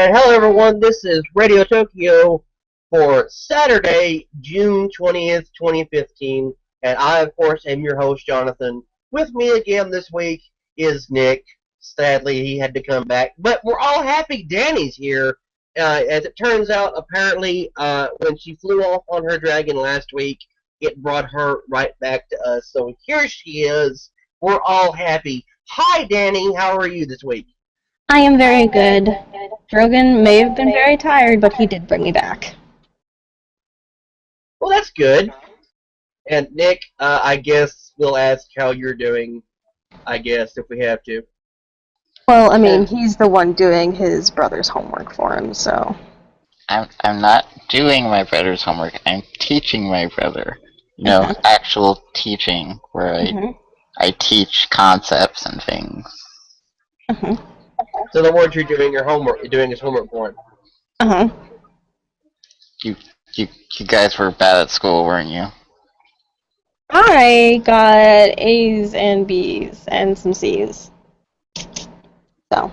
And hello everyone, this is Radio Tokyo for Saturday, June 20th, 2015. And I, of course, am your host, Jonathan. With me again this week is Nick. Sadly, he had to come back. But we're all happy Danny's here. As it turns out, apparently, when she flew off on her dragon last week, it brought her right back to us. So here she is. We're all happy. Hi, Danny. How are you this week? I am very good. Drogon may have been very tired, but he did bring me back. Well, that's good. And Nick, I guess we'll ask how you're doing, I guess, if we have to. Well, I mean, he's the one doing his brother's homework for him, so... I'm not doing my brother's homework. I'm teaching my brother. Actual teaching, where I teach concepts and things. So in other words, you're doing your homework. You're doing his homework for him. You guys were bad at school, weren't you? I got A's and B's and some C's. So.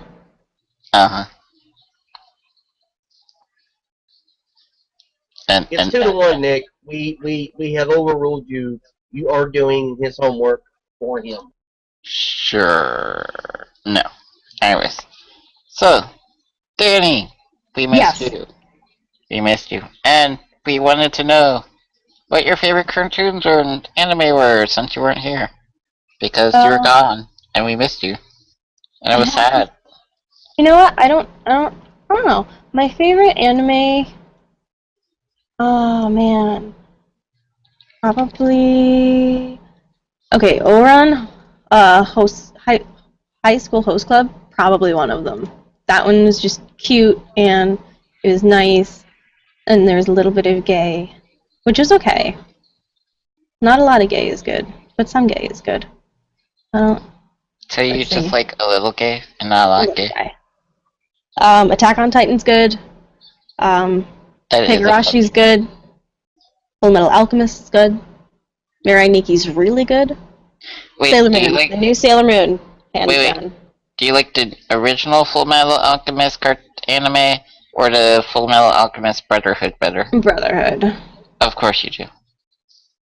It's 2-1, Nick. We have overruled you. You are doing his homework for him. Sure. No. Anyways. So, Danny, we missed you. We missed you. And we wanted to know what your favorite cartoons or anime were since you weren't here. Because you were gone, and we missed you. And it was sad. You know what? I don't know. My favorite anime... Oh, man. Probably... Okay, Ouran, High School Host Club, probably one of them. That one was just cute, and it was nice, and there's a little bit of gay, which is okay. Not a lot of gay is good, but some gay is good. So you just like a little gay, and not a lot gay? Attack on Titan's good. Higurashi's good. Full Metal Alchemist is good. Mirai Nikki's really good. Wait, Sailor Moon, the new Sailor Moon, hands down. Do you like the original Full Metal Alchemist anime, or the Full Metal Alchemist Brotherhood better? Brotherhood. Of course you do.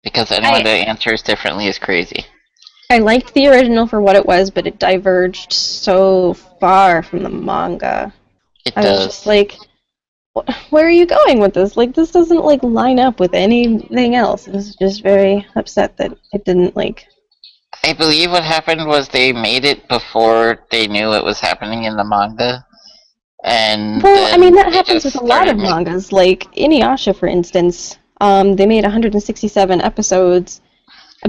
Because anyone that answers differently is crazy. I liked the original for what it was, but it diverged so far from the manga. It does. I was just like, where are you going with this? Like, this doesn't, like, line up with anything else. I was just very upset that it didn't, like... I believe what happened was they made it before they knew it was happening in the manga. And well, I mean, that happens with a lot of mangas. Like, Inuyasha, for instance, they made 167 episodes,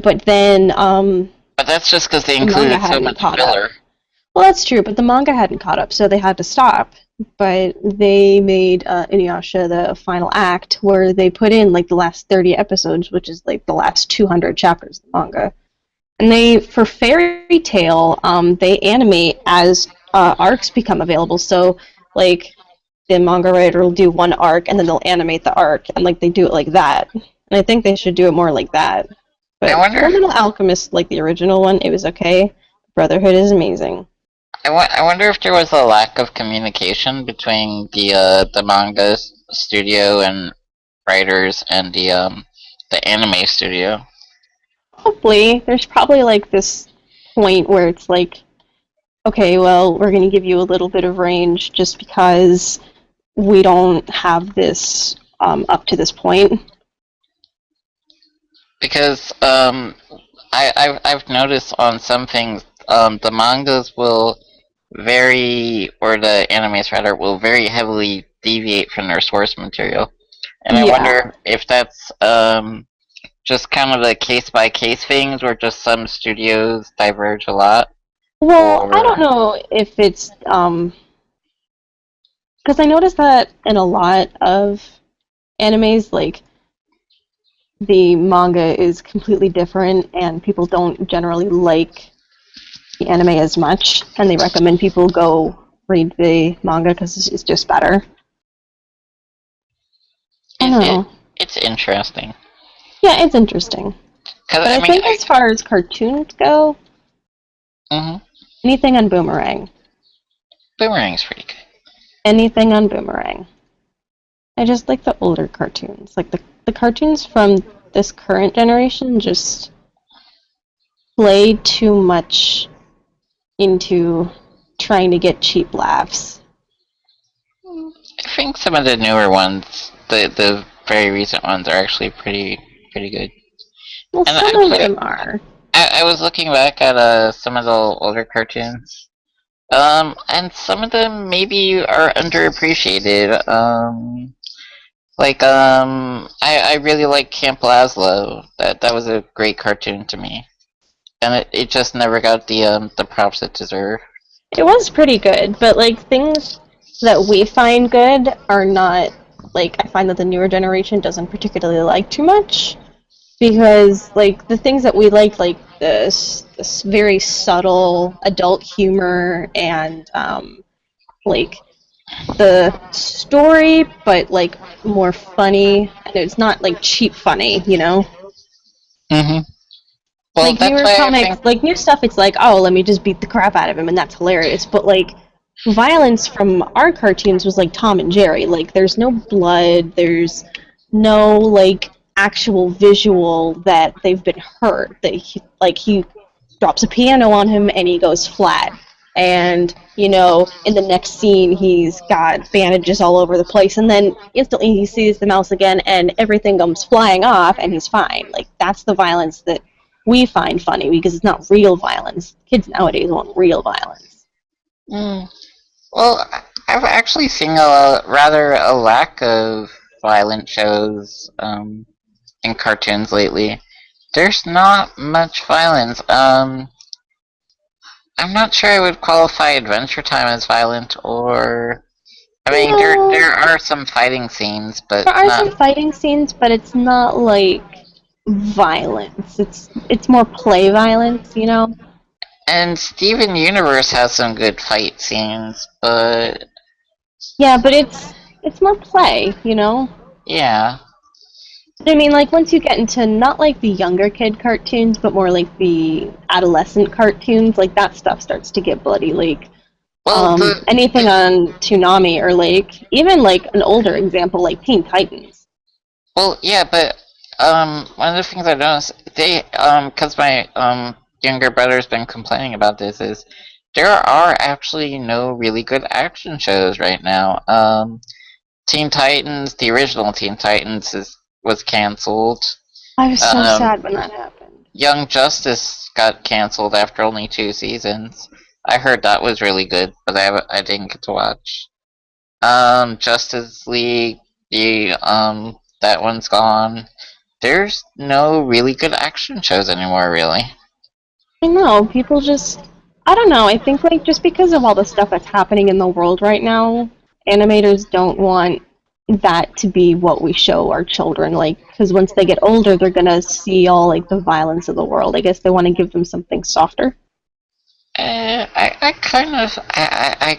but then... But that's just because they included so much filler. Well, that's true, but the manga hadn't caught up, so they had to stop. But they made Inuyasha the final act, where they put in, like, the last 30 episodes, which is, like, the last 200 chapters of the manga. And they, for Fairy Tail, they animate as arcs become available. So, like, the manga writer will do one arc, and then they'll animate the arc, and, like, they do it like that. And I think they should do it more like that. But Fullmetal Alchemist, like the original one, it was okay. Brotherhood is amazing. I wonder if there was a lack of communication between the manga studio and writers and the anime studio. Hopefully. There's probably, like, this point where it's like, okay, well, we're going to give you a little bit of range just because we don't have this up to this point. Because I've noticed on some things, the mangas will or the animes rather, will very heavily deviate from their source material. And I wonder if that's just kind of the case-by-case things, where just some studios diverge a lot. Well, I don't know if it's, because I noticed that in a lot of animes, like, the manga is completely different, and people don't generally like the anime as much, and they recommend people go read the manga because it's just better. I don't know. It's interesting. Yeah, it's interesting. But I think as far as cartoons go, anything on Boomerang. Boomerang's pretty good. anything on Boomerang. I just like the older cartoons. Like the cartoons from this current generation just play too much into trying to get cheap laughs. I think some of the newer ones, the very recent ones, are actually pretty good. Well, And some of them are. I was looking back at some of the older cartoons, and some of them maybe are underappreciated. I really like Camp Lazlo. That was a great cartoon to me, and it just never got the props it deserved. It was pretty good, but like things that we find good are not like I find that the newer generation doesn't particularly like too much because like the things that we like this very subtle adult humor and like the story, but like more funny, and it's not like cheap funny, you know. Mm-hmm. Well, Like that's newer why I comics, think. like new stuff, it's like, oh, let me just beat the crap out of him, and that's hilarious. But like violence from our cartoons was like Tom and Jerry. Like there's no blood, there's no like actual visual that they've been hurt. That he drops a piano on him and he goes flat. And, you know, in the next scene, he's got bandages all over the place, and then instantly he sees the mouse again, and everything comes flying off, and he's fine. Like, that's the violence that we find funny, because it's not real violence. Kids nowadays want real violence. Mm, well, I've actually seen a lack of violent shows in cartoons lately. There's not much violence. I'm not sure I would qualify Adventure Time as violent, or I mean, No, there are some fighting scenes, but there are some not. fighting scenes, but it's not, like, violence. It's more play violence, you know? And Steven Universe has some good fight scenes, but Yeah, but it's more play, you know? yeah. I mean, like, once you get into not like the younger kid cartoons, but more like the adolescent cartoons, like, that stuff starts to get bloody. Like, Well, anything on Toonami, or, like, even, like, an older example, like Teen Titans. well, yeah, but one of the things I noticed, because my younger brother's been complaining about this, is there are actually no really good action shows right now. Teen Titans, the original Teen Titans, was canceled. I was so Um, sad when that happened. Young Justice got canceled after only 2 seasons. I heard that was really good, but I didn't get to watch. Justice League, that one's gone. There's no really good action shows anymore, really. I know, people just. I don't know, I think, like, just because of all the stuff that's happening in the world right now, animators don't want that to be what we show our children, like, because once they get older, they're gonna see all, like, the violence of the world. I guess they want to give them something softer. I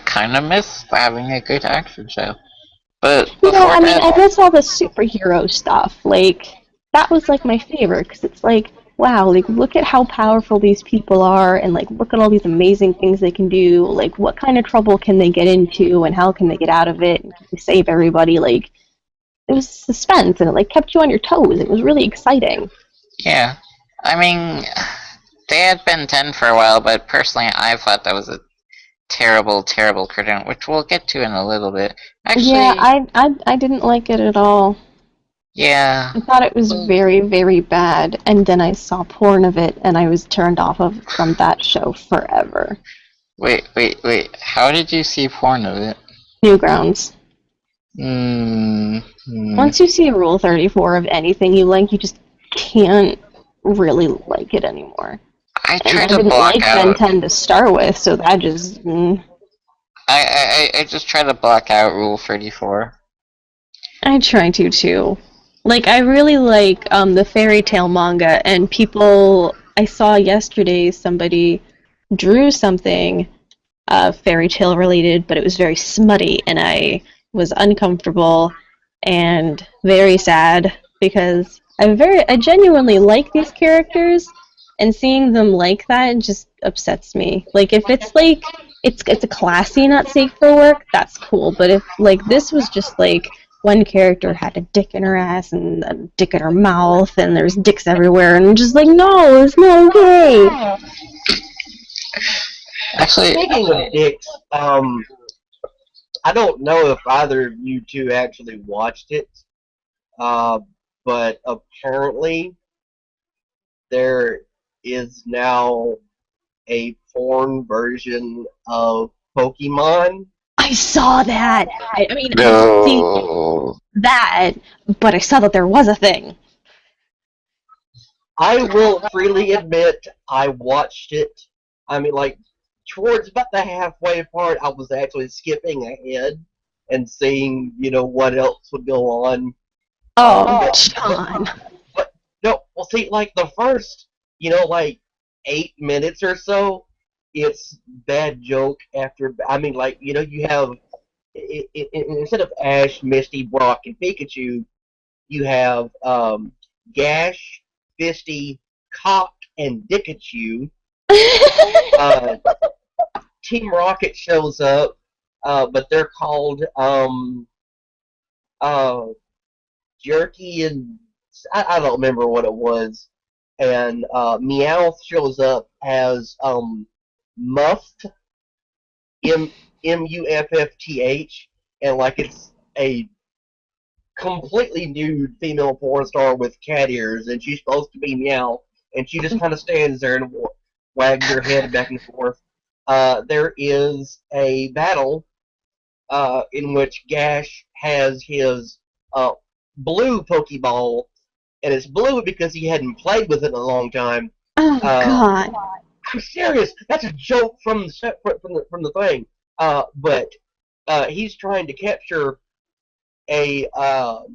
kind of miss having a good action show. But You know, before I mean, that, I miss all the superhero stuff. Like, that was, like, my favorite, because it's like, wow, like, look at how powerful these people are, and, like, look at all these amazing things they can do. Like, what kind of trouble can they get into, and how can they get out of it, and can they save everybody? Like, it was suspense, and it, like, kept you on your toes. It was really exciting. yeah. I mean, they had Ben 10 for a while, but personally, I thought that was a terrible cartoon, which we'll get to in a little bit. Yeah, Actually, I didn't like it at all. yeah. I thought it was Well, very, very bad, and then I saw porn of it, and I was turned off of from that show forever. wait. How did you see porn of it? Newgrounds. Hmm. Once you see Rule 34 of anything you like, you just can't really like it anymore. I And try I to didn't block like Ben out. 10 to start with, so that just. I just try to block out Rule 34. I try to too. Like, I really like the fairy tale manga, and people. I saw yesterday somebody drew something fairy tale related, but it was very smutty, and I was uncomfortable and very sad because I genuinely like these characters, and seeing them like that just upsets me. Like, if it's like it's a classy, not safe for work, that's cool. But if like this was just like one character had a dick in her ass and a dick in her mouth and there's dicks everywhere and just like no, it's not okay. Actually, Speaking of dicks, I don't know if either of you two actually watched it, uh, but apparently there is now a porn version of Pokemon. I saw that. I mean, I didn't see no. that, but I saw that there was a thing. I will freely admit I watched it. I mean, like, towards about the halfway part, I was actually skipping ahead and seeing, what else would go on. Oh, But, John. but no, well, see, like the first, like 8 minutes or so, it's bad joke after. I mean, like, you have instead of Ash, Misty, Brock, and Pikachu, you have Gash, Fisty, Cock, and Dickachu. Uh, Team Rocket shows up, but they're called uh, Jerky and I don't remember what it was. And Meowth shows up as Muffed, Muffth, and like it's a completely nude female porn star with cat ears, and she's supposed to be Meow, and she just kind of stands there and wags her head back and forth. There is a battle in which Gash has his blue Pokeball, and it's blue because he hadn't played with it in a long time. Oh God. I'm serious. That's a joke from the thing. But he's trying to capture a oh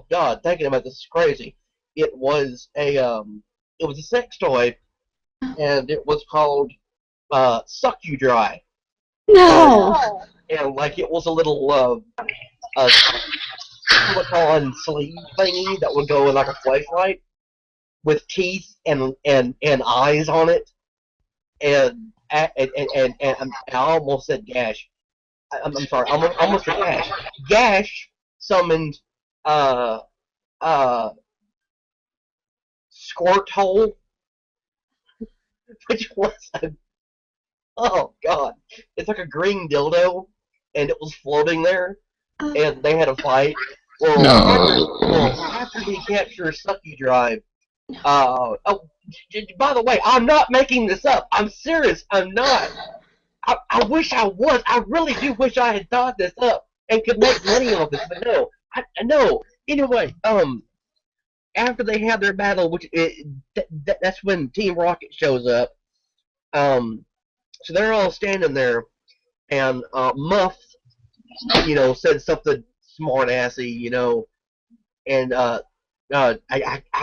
God, thinking about this is crazy. It was a sex toy, and it was called Suck You Dry. No. And like it was a little silicone sleeve thingy that would go in like a flashlight with teeth and eyes on it. And I almost said Gash. I'm sorry, I almost said Gash. Gash summoned uh uh Squirt Hole, which was oh God, it's like a green dildo, and it was floating there, and they had a fight. After he captures Sucky Drive, by the way, I'm not making this up. I'm serious. I'm not. I wish I was. I really do wish I had thought this up and could make money off this, but no. No. Anyway, after they have their battle, that's when Team Rocket shows up. So they're all standing there, and Muff, said something smart assy, and I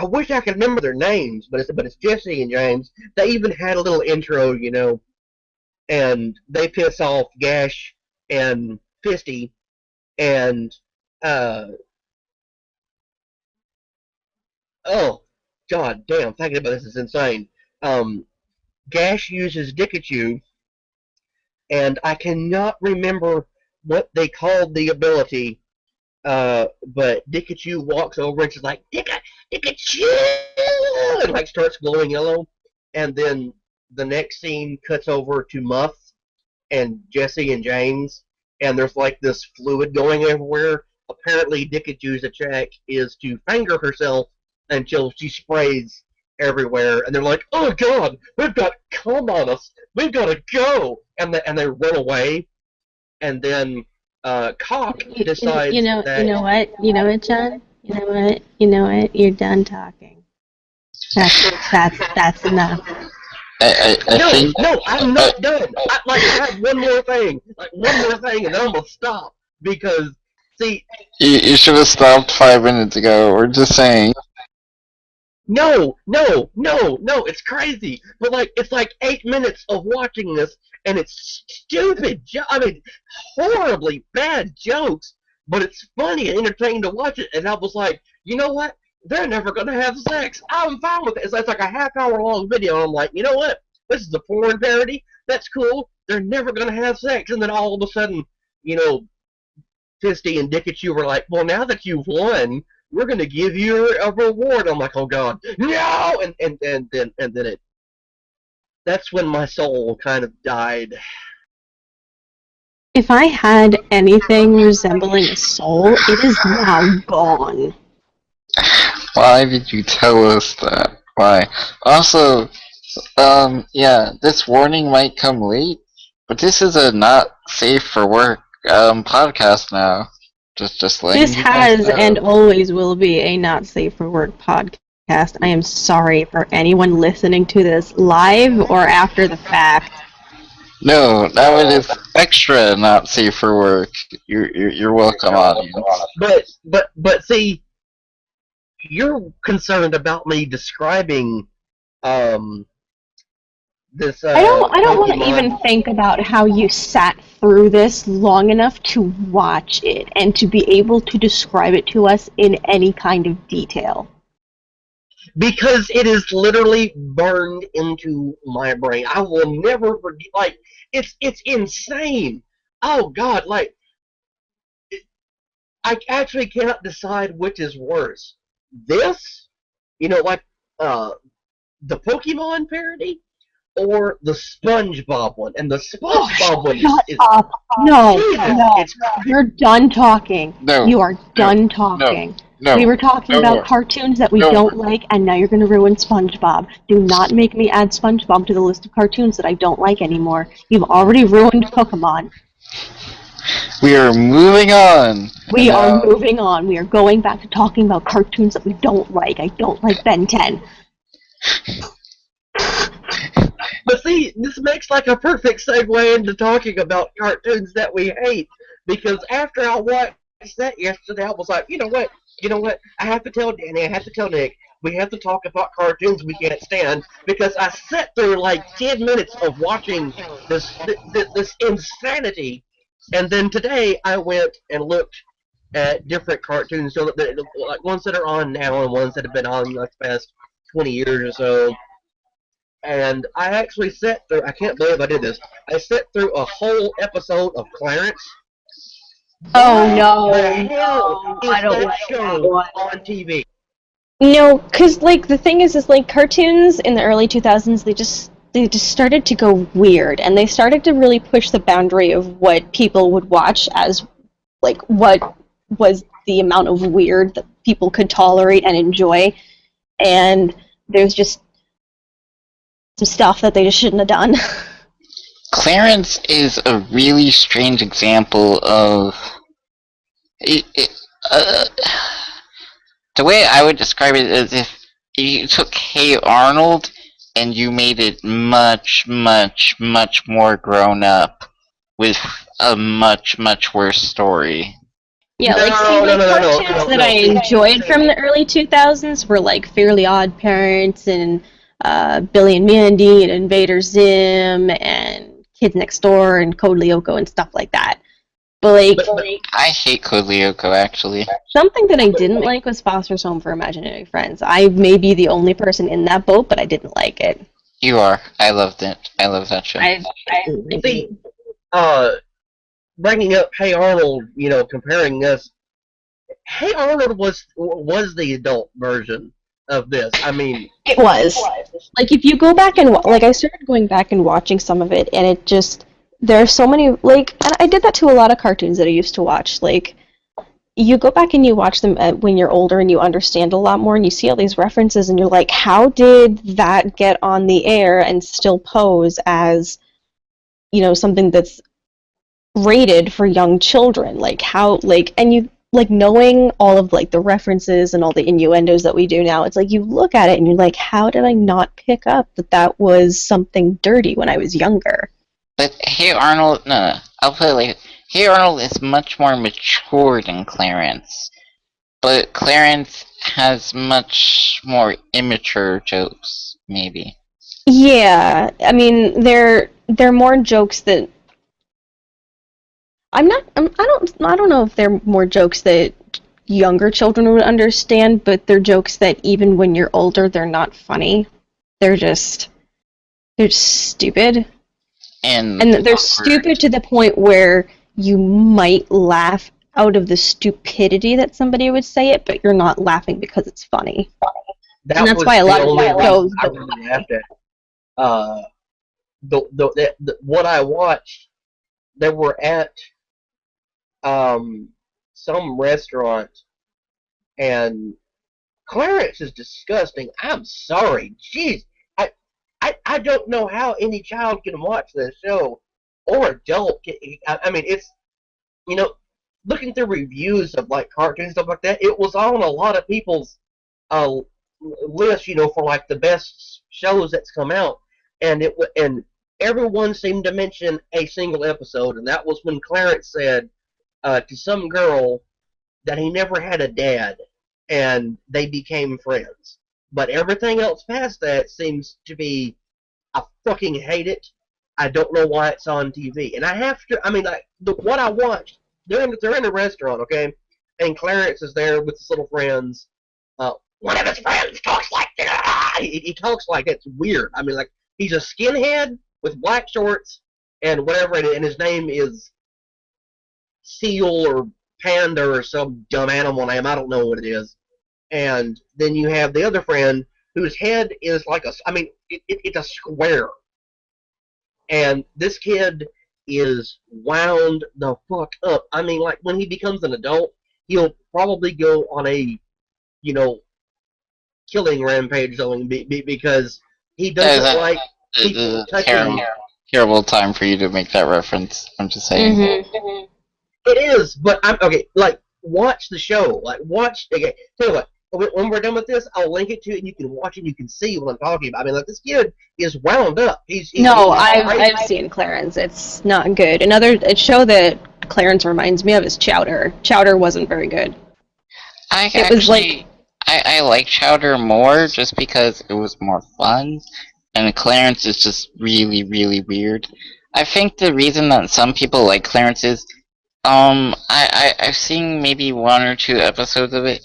wish I could remember their names, but it's Jesse and James. They even had a little intro, and they piss off Gash and Fisty, and oh God damn, thinking about this is insane. Gash uses Dickachu, and I cannot remember what they called the ability. But Dickachu walks over and she's like, Dickachu! And like starts glowing yellow. And then the next scene cuts over to Muff and Jesse and James. And there's like this fluid going everywhere. Apparently Dickachu's attack is to finger herself until she sprays everywhere. And they're like, oh God, we've got cum on us. We've got to go. And they run away. And then Cock decides that... You know what, John? You know what? You're done talking. That's enough. No, I'm not done. I have one more thing, and then I'm gonna stop because see. You should have stopped 5 minutes ago. We're just saying. No, it's crazy. But like, it's like 8 minutes of watching this, and it's stupid. I mean, horribly bad jokes, but it's funny and entertaining to watch it. And I was like, you know what? they're never going to have sex. I'm fine with it. It's like a half-hour long video, and I'm like, you know what? This is a porn parody. That's cool. They're never going to have sex. And then all of a sudden, you know, Fisty and Dickachu were like, well, now that you've won, we're going to give you a reward. I'm like, oh, God. No! And then it, that's when my soul kind of died. If I had anything resembling a soul, it is now gone. Why did you tell us that? Why? Also, yeah, this warning might come late, but this is a not safe for work podcast now. Just letting This you guys has know. and always will be a not safe for work podcast. I am sorry for anyone listening to this live or after the fact. No, now it is extra not safe for work. You're welcome, audience. But see, you're concerned about me describing this. I don't want to Pokemon. even think about how you sat through this long enough to watch it and to be able to describe it to us in any kind of detail. Because it is literally burned into my brain. I will never forget. Like, it's insane. Oh God! Like, I actually cannot decide which is worse. This, like the Pokemon parody, or the SpongeBob one. And the SpongeBob one Shut is up! No, Jesus, no, it's you're done talking. No, You are done talking. no. We were talking no about more. cartoons that we No don't like, and now you're going to ruin SpongeBob. Do not make me add SpongeBob to the list of cartoons that I don't like anymore. You've already ruined Pokemon. We are moving on. We are moving on. We are going back to talking about cartoons that we don't like. I don't like Ben 10. But see, this makes like a perfect segue into talking about cartoons that we hate. Because after I watched that yesterday, I was like, you know what? I have to tell Danny, I have to tell Nick, we have to talk about cartoons we can't stand. Because I sat through like 10 minutes of watching this insanity. And then today I went and looked at different cartoons, so like ones that are on now and ones that have been on like the past 20 years or so. And I actually sat through, I can't believe I did this, I sat through a whole episode of Clarence. Oh no, The hell is I don't that like show that one. on TV? No, because like the thing is like cartoons in the early 2000s, they just started to go weird, and they started to really push the boundary of what people would watch as like what was the amount of weird that people could tolerate and enjoy. And there's just some stuff that they just shouldn't have done. Clarence is a really strange example of uh, the way I would describe it is if you took Hey Arnold and you made it much, much, much more grown up with a much, much worse story. Yeah, No, like see, like no, cartoons that I enjoyed from the early 2000s were like Fairly Odd Parents and Billy and Mandy and Invader Zim and Kids Next Door and Code Lyoko and stuff like that. But like I hate Code Lyoko, actually. something that I didn't like was Foster's Home for Imaginary Friends. I may be the only person in that boat, but I didn't like it. You are. I loved it. I love that show. See, bringing up Hey Arnold, comparing us, Hey Arnold was the adult version of this. I mean, It was. Like, if you go back and, like, I started going back and watching some of it, and it just, there are so many, like, and I did that to a lot of cartoons that I used to watch. Like, you go back and you watch them when you're older and you understand a lot more, and you see all these references, and you're like, how did that get on the air and still pose as, something that's rated for young children? Like, how, like, and you, like, knowing all of like the references and all the innuendos that we do now, it's like you look at it and you're like, how did I not pick up that was something dirty when I was younger? But Hey Arnold, no, I'll put it like, Hey Arnold is much more mature than Clarence. But Clarence has much more immature jokes, maybe. Yeah, I mean, they're more jokes that I don't know if they're more jokes that younger children would understand, but they're jokes that even when you're older, they're not funny. They're just stupid. And And they're awkward. stupid to the point where you might laugh out of the stupidity that somebody would say it, but you're not laughing because it's funny. That And that's was why a the lot of only shows reason I really laughed at. What I watched, they were at some restaurant, and Clarence is disgusting. I'm sorry. Jeez. I don't know how any child can watch this show, or adult. I mean, it's, you know, looking through reviews of like cartoons and stuff like that, it was on a lot of people's uh, list, for like the best shows that's come out, and everyone seemed to mention a single episode, and that was when Clarence said to some girl that he never had a dad, and they became friends. But everything else past that seems to be, I fucking hate it. I don't know why it's on TV, and I have to. I mean, like what I watched, they're in a restaurant, okay, and Clarence is there with his little friends. One of his friends talks like that. He talks like it's weird. I mean, like he's a skinhead with black shorts and whatever, and his name is Seal or Panda or some dumb animal name. I don't know what it is. And then you have the other friend whose head is like it's a square. And this kid is wound the fuck up. I mean, like when he becomes an adult, he'll probably go on a, killing rampage because he doesn't like people touching. Terrible time for you to make that reference. I'm just saying. Mm-hmm. It is, but I'm okay. Like, watch the show. Like, watch. Okay, tell you what. When we're done with this, I'll link it to you, and you can watch it. You can see what I'm talking about. I mean, like this kid is wound up. I've seen Clarence. It's not good. Another show that Clarence reminds me of is Chowder. Chowder wasn't very good. I like Chowder more just because it was more fun, and Clarence is just really, really weird. I think the reason that some people like Clarence is, I've seen maybe one or two episodes of it.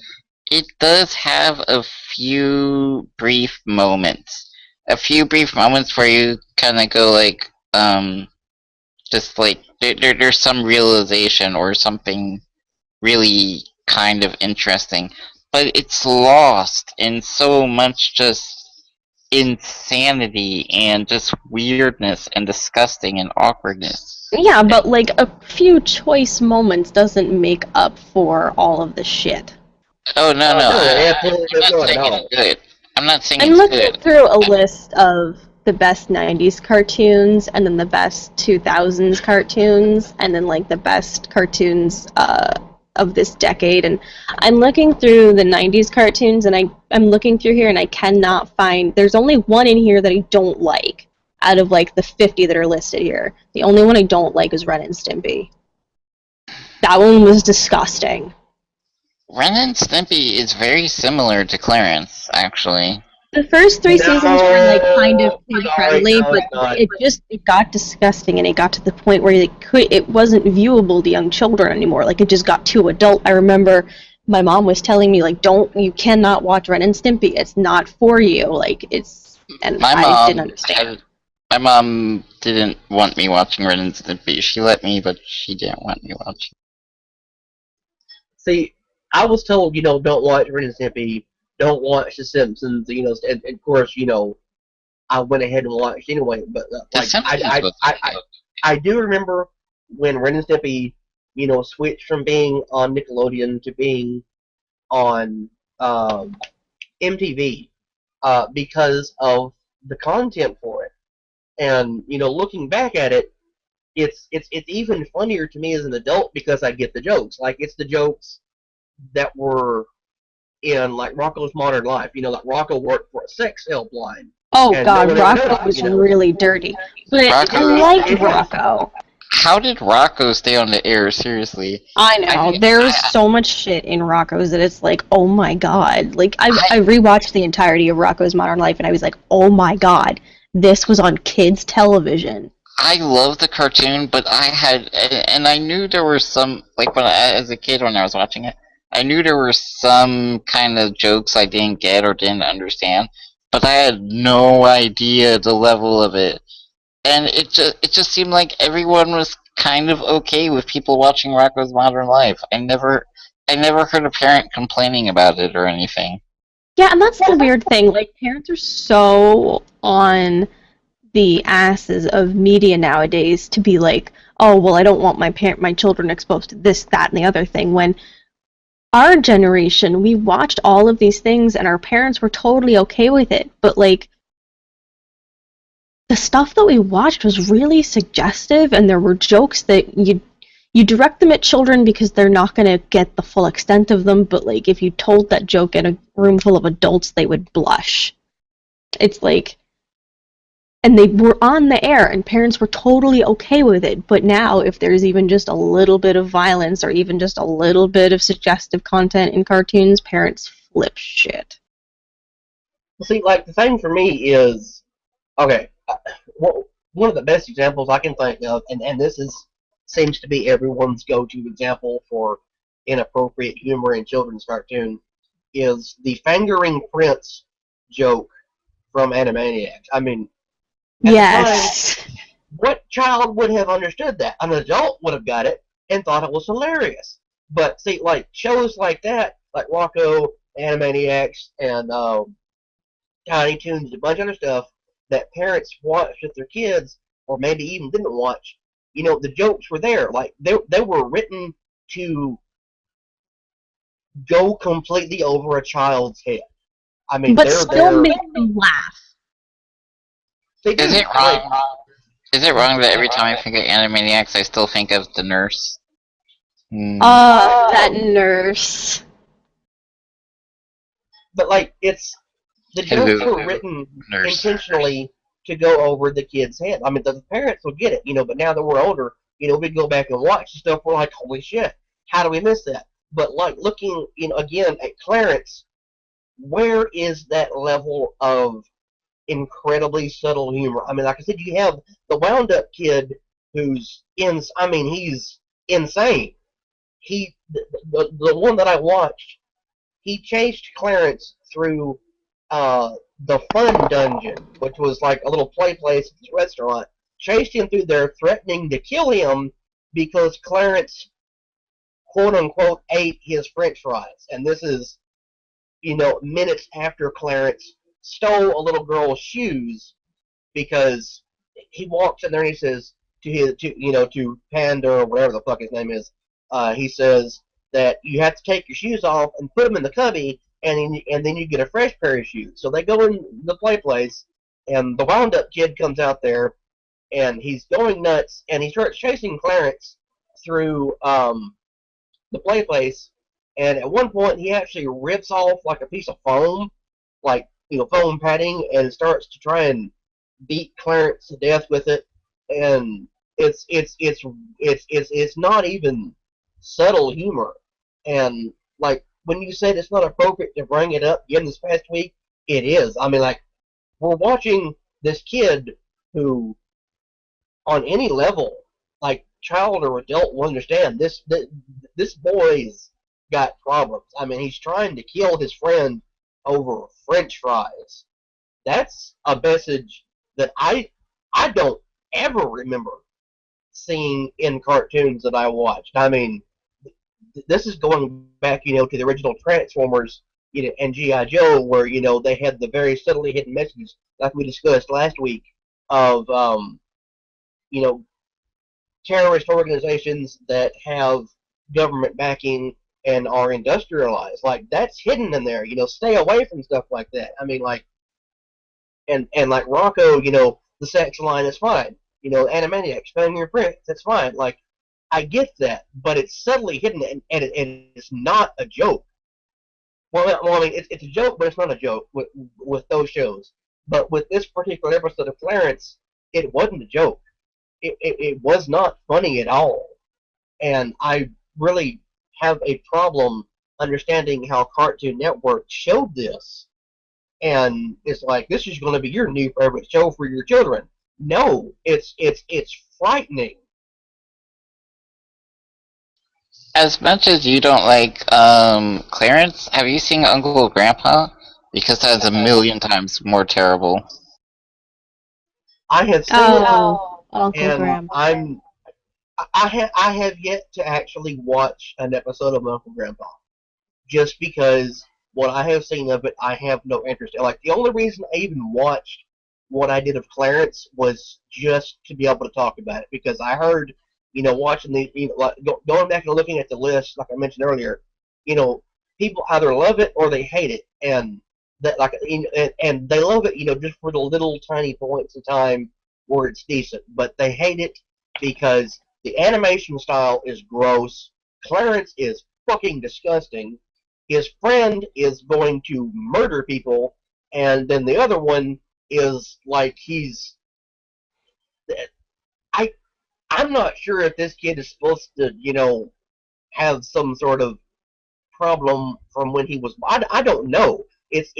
It does have a few brief moments. A few brief moments where you kind of go like, just like, there's some realization or something really kind of interesting. But it's lost in so much just insanity and just weirdness and disgusting and awkwardness. Yeah, but like a few choice moments doesn't make up for all of the shit. Oh no! I'm not saying it's good. I'm looking through a list of the best 90s cartoons, and then the best 2000s cartoons, and then like the best cartoons of this decade, and I'm looking through the 90s cartoons, and I'm looking through here, and I cannot find. There's only one in here that I don't like out of like the 50 that are listed here. The only one I don't like is Ren and Stimpy. That one was disgusting. Ren and Stimpy is very similar to Clarence, actually. The first three seasons were like kind of kid-friendly, but it got disgusting, and it got to the point where it wasn't viewable to young children anymore. Like, it just got too adult. I remember my mom was telling me, like, you cannot watch Ren and Stimpy. It's not for you. Like, I didn't understand. My mom didn't want me watching Ren and Stimpy. She let me, but she didn't want me watching. See, I was told, don't watch Ren and Stimpy, don't watch The Simpsons, and of course, I went ahead and watched anyway. But like, I do remember when Ren and Stimpy, switched from being on Nickelodeon to being on MTV because of the content for it. And looking back at it, it's even funnier to me as an adult because I get the jokes. Like, it's the jokes that were in like Rocko's Modern Life. Like Rocko worked for a sex helpline. Oh god, Rocko was really dirty. But I liked Rocko. How did Rocko stay on the air? Seriously. I know. There's so much shit in Rocko's that it's like, oh my god. Like, I rewatched the entirety of Rocko's Modern Life, and I was like, oh my god, this was on kids' television. I love the cartoon, but I knew there were some, like, as a kid when I was watching it, I knew there were some kind of jokes I didn't get or didn't understand, but I had no idea the level of it. And it just seemed like everyone was kind of okay with people watching Rocko's Modern Life. I never heard a parent complaining about it or anything. Yeah, and that's the weird thing. Like, parents are so on the asses of media nowadays to be like, oh, well, I don't want my children exposed to this, that, and the other thing. When our generation, we watched all of these things and our parents were totally okay with it. But like, the stuff that we watched was really suggestive, and there were jokes that you direct them at children because they're not going to get the full extent of them, but like if you told that joke in a room full of adults, they would blush. It's like, and they were on the air and parents were totally okay with it, but now if there's even just a little bit of violence or even just a little bit of suggestive content in cartoons, parents flip shit. See, like, the thing for me is, okay, one of the best examples I can think of, and this seems to be everyone's go-to example for inappropriate humor in children's cartoon, is the fingering Prince joke from Animaniacs. I mean, at the Yes. time, what child would have understood that? An adult would have got it and thought it was hilarious. But see, like shows like that, like Rocco, Animaniacs, and Tiny Toons, a bunch of other stuff that parents watched with their kids, or maybe even didn't watch. You know, the jokes were there. Like they were written to go completely over a child's head. I mean, But they're still there. make them laugh. They do. Is it Like, wrong? Is it wrong that every time I think of Animaniacs, I still think of the nurse? Hmm. That nurse. but like it's the jokes Hello, were written nurse. intentionally to go over the kid's head. I mean, the parents will get it, but now that we're older, we go back and watch the stuff. We're like, holy shit, how do we miss that? But like looking, again at Clarence, where is that level of incredibly subtle humor? I mean, like I said, you have the wound up kid who's I mean, he's insane. The one that I watched, he chased Clarence through the Fun Dungeon, which was like a little play place at this restaurant. Chased him through there, threatening to kill him because Clarence, quote unquote, ate his French fries. And this is, minutes after Clarence stole a little girl's shoes because he walks in there and he says to Panda or whatever the fuck his name is, he says that you have to take your shoes off and put them in the cubby, and then you get a fresh pair of shoes. So they go in the play place, and the wound up kid comes out there, and he's going nuts, and he starts chasing Clarence through the play place, and at one point he actually rips off like a piece of foam, like foam padding, and starts to try and beat Clarence to death with it, and it's not even subtle humor. And like when you said it's not appropriate to bring it up again this past week, it is. I mean, like, we're watching this kid who, on any level, like child or adult, will understand this boy's got problems. I mean, he's trying to kill his friend over French fries. That's a message that I don't ever remember seeing in cartoons that I watched. I mean, this is going back, to the original Transformers, and GI Joe, where they had the very subtly hidden messages, like we discussed last week, of you know terrorist organizations that have government backing and are industrialized. Like, that's hidden in there. Stay away from stuff like that. I mean, like, and like Rocco, the sex line is fine. Animaniacs, spelling your print, that's fine. Like, I get that, but it's subtly hidden, and it's not a joke. Well, I mean, it's a joke, but it's not a joke with those shows. But with this particular episode of Clarence, it wasn't a joke. It was not funny at all. And I really have a problem understanding how Cartoon Network showed this. And it's like, this is going to be your new favorite show for your children. No, it's frightening. As much as you don't like Clarence, have you seen Uncle Grandpa? Because that's a million times more terrible. I have seen it, Oh, Uncle and Graham. I have yet to actually watch an episode of Uncle Grandpa, just because what I have seen of it, I have no interest in. Like the only reason I even watched what I did of Clarence was just to be able to talk about it, because I heard, watching like, going back and looking at the list, like I mentioned earlier, you know, people either love it or they hate it, and that like and they love it, just for the little tiny points of time where it's decent, but they hate it because the animation style is gross. Clarence is fucking disgusting. His friend is going to murder people, and then the other one is like I I'm not sure if this kid is supposed to have some sort of problem from when he was. I don't know. It's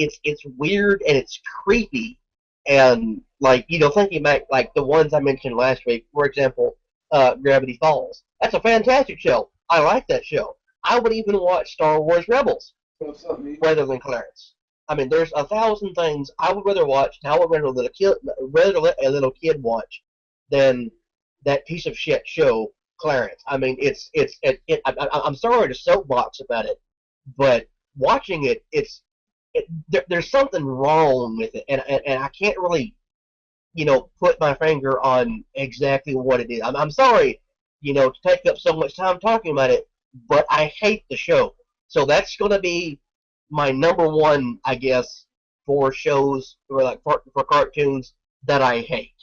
weird and it's creepy, and like thinking back like the ones I mentioned last week, for example, Gravity Falls. That's a fantastic show. I like that show. I would even watch Star Wars Rebels rather than Clarence. I mean, there's 1,000 things I would rather watch, and I would rather let a little kid watch than that piece of shit show, Clarence. I mean, I'm sorry to soapbox about it, but watching it, there's something wrong with it, and I can't really put my finger on exactly what it is. I'm sorry, to take up so much time talking about it, but I hate the show. So that's going to be my number one, I guess, for shows or like for cartoons that I hate.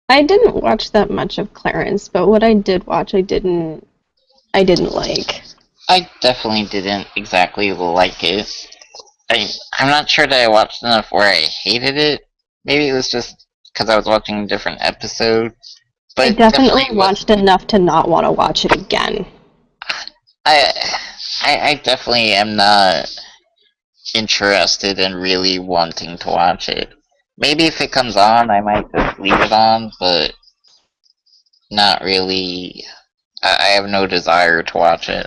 I didn't watch that much of Clarence, but what I did watch, I didn't like. I definitely didn't exactly like it. I'm not sure that I watched enough where I hated it. Maybe it was just because I was watching a different episode. I But definitely definitely, watched enough to not want to watch it again. I, I definitely am not interested in really wanting to watch it. Maybe if it comes on, I might just leave it on, but not really. I have no desire to watch it.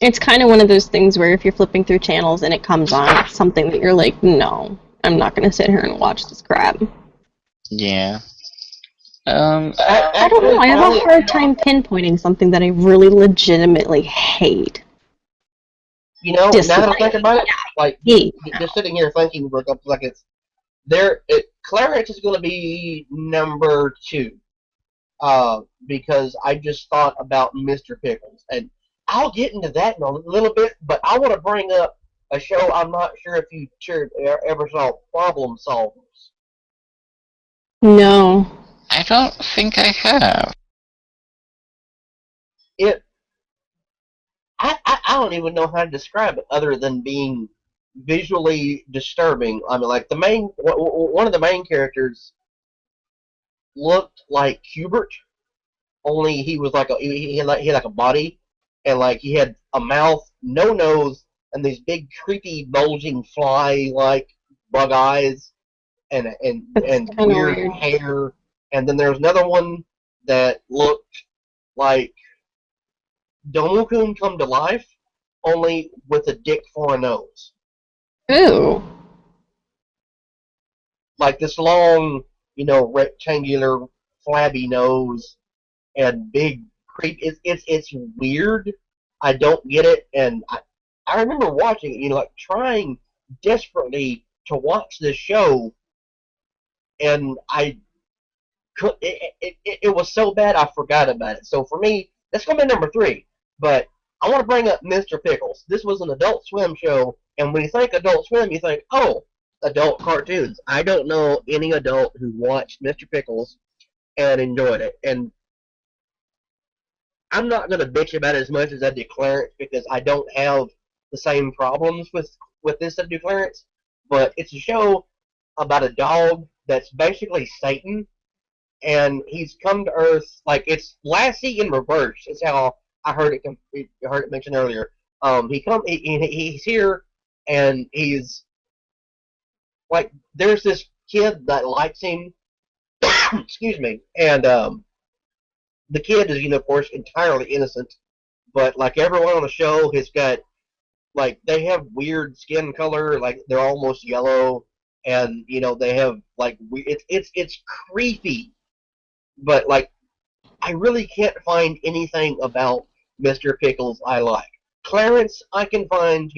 It's kind of one of those things where if you're flipping through channels and it comes on, it's something that you're like, no, I'm not going to sit here and watch this crap. Yeah. I don't know. Actually, I have a hard time pinpointing something that I really legitimately hate. now that I think Dislike. about it, like Hate. just sitting here thinking for a couple seconds, Clarence is going to be number two. Because I just thought about Mr. Pickles, and I'll get into that in a little bit. But I want to bring up a show. I'm not sure if you ever saw Problem Solvers. No. I don't think I have. It I don't even know how to describe it other than being visually disturbing. I mean, like one of the main characters looked like Hubert, only he was like he had like a body, and like he had a mouth, no nose, and these big creepy bulging fly like bug eyes, That's and kind of weird weird. hair. And then there was another one that looked like Domokun come to life, only with a dick for a nose, Ooh. like this long, rectangular flabby nose and big creep. It's weird. I don't get it, and I remember watching it, like trying desperately to watch this show, and I could. It was so bad I forgot about it. So for me, that's gonna be number three. But I want to bring up Mr. Pickles. This was an Adult Swim show, and when you think Adult Swim, you think, oh, adult cartoons. I don't know any adult who watched Mr. Pickles and enjoyed it, and I'm not gonna bitch about it as much as I do Clarence because I don't have the same problems with this that I do Clarence. But it's a show about a dog that's basically Satan, and he's come to Earth like it's Lassie in reverse. Is how I heard it mentioned earlier. He's here, and he's like there's this kid that likes him. Excuse me, and the kid is, of course, entirely innocent, but like everyone on the show has got like they have weird skin color, like they're almost yellow, and they have like it's creepy, but like I really can't find anything about Mr. Pickles I like. Clarence, I can find,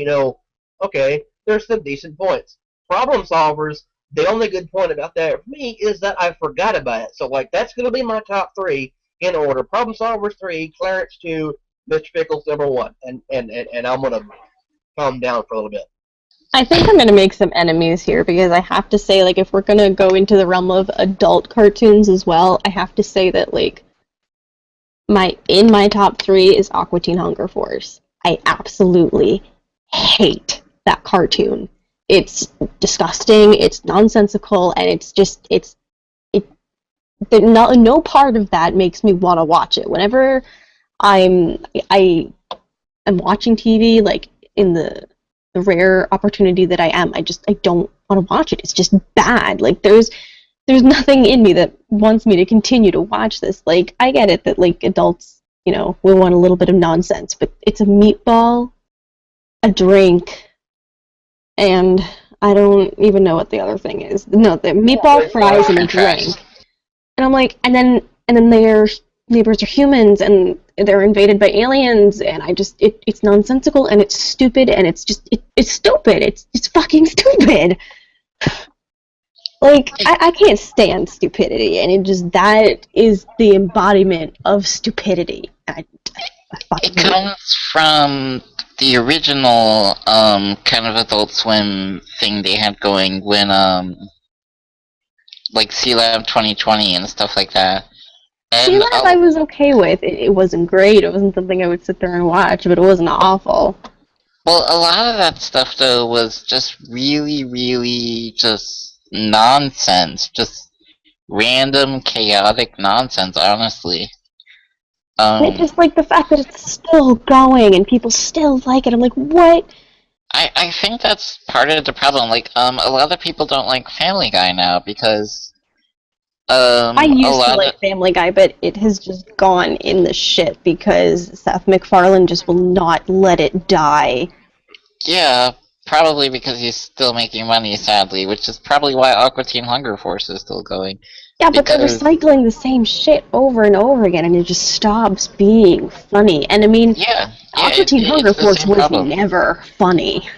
okay, there's some decent points. Problem solvers, the only good point about that for me is that I forgot about it. So, like, that's going to be my top three in order. Problem solvers 3, Clarence 2, Mr. Pickles number 1. And I'm going to calm down for a little bit. I think I'm going to make some enemies here because I have to say, like, if we're going to go into the realm of adult cartoons as well, I have to say that, like, my top 3 is Aqua Teen Hunger Force. I absolutely hate that cartoon. It's disgusting, it's nonsensical, and it's just, no part of that makes me want to watch it. Whenever I am watching TV, like, in the rare opportunity that I am, I don't want to watch it. It's just bad. Like, there's nothing in me that wants me to continue to watch this. Like, I get it that, like, adults, will want a little bit of nonsense, but it's a meatball, a drink, and I don't even know what the other thing is. No, the meatball, fries, and a drink. And I'm like, and then their neighbors are humans, and they're invaded by aliens, and it's nonsensical, and it's stupid, and it's stupid. It's fucking stupid. Like, I can't stand stupidity, and that is the embodiment of stupidity. It comes from the original kind of Adult Swim thing they had going when like C-Lab 2020 and stuff like that. C-Lab I was okay with. It wasn't great. It wasn't something I would sit there and watch, but it wasn't awful. Well, a lot of that stuff though was just really, really just nonsense, just random chaotic nonsense, honestly. I just like the fact that it's still going and people still like it. I'm like, what? I think that's part of the problem. Like, a lot of people don't like Family Guy now because, I used to like Family Guy, but it has just gone in the shit because Seth MacFarlane just will not let it die. Yeah, probably because he's still making money, sadly, which is probably why Aqua Teen Hunger Force is still going. Yeah, but they're recycling the same shit over and over again, and it just stops being funny. And I mean, Aqua Teen Hunger Force was never funny.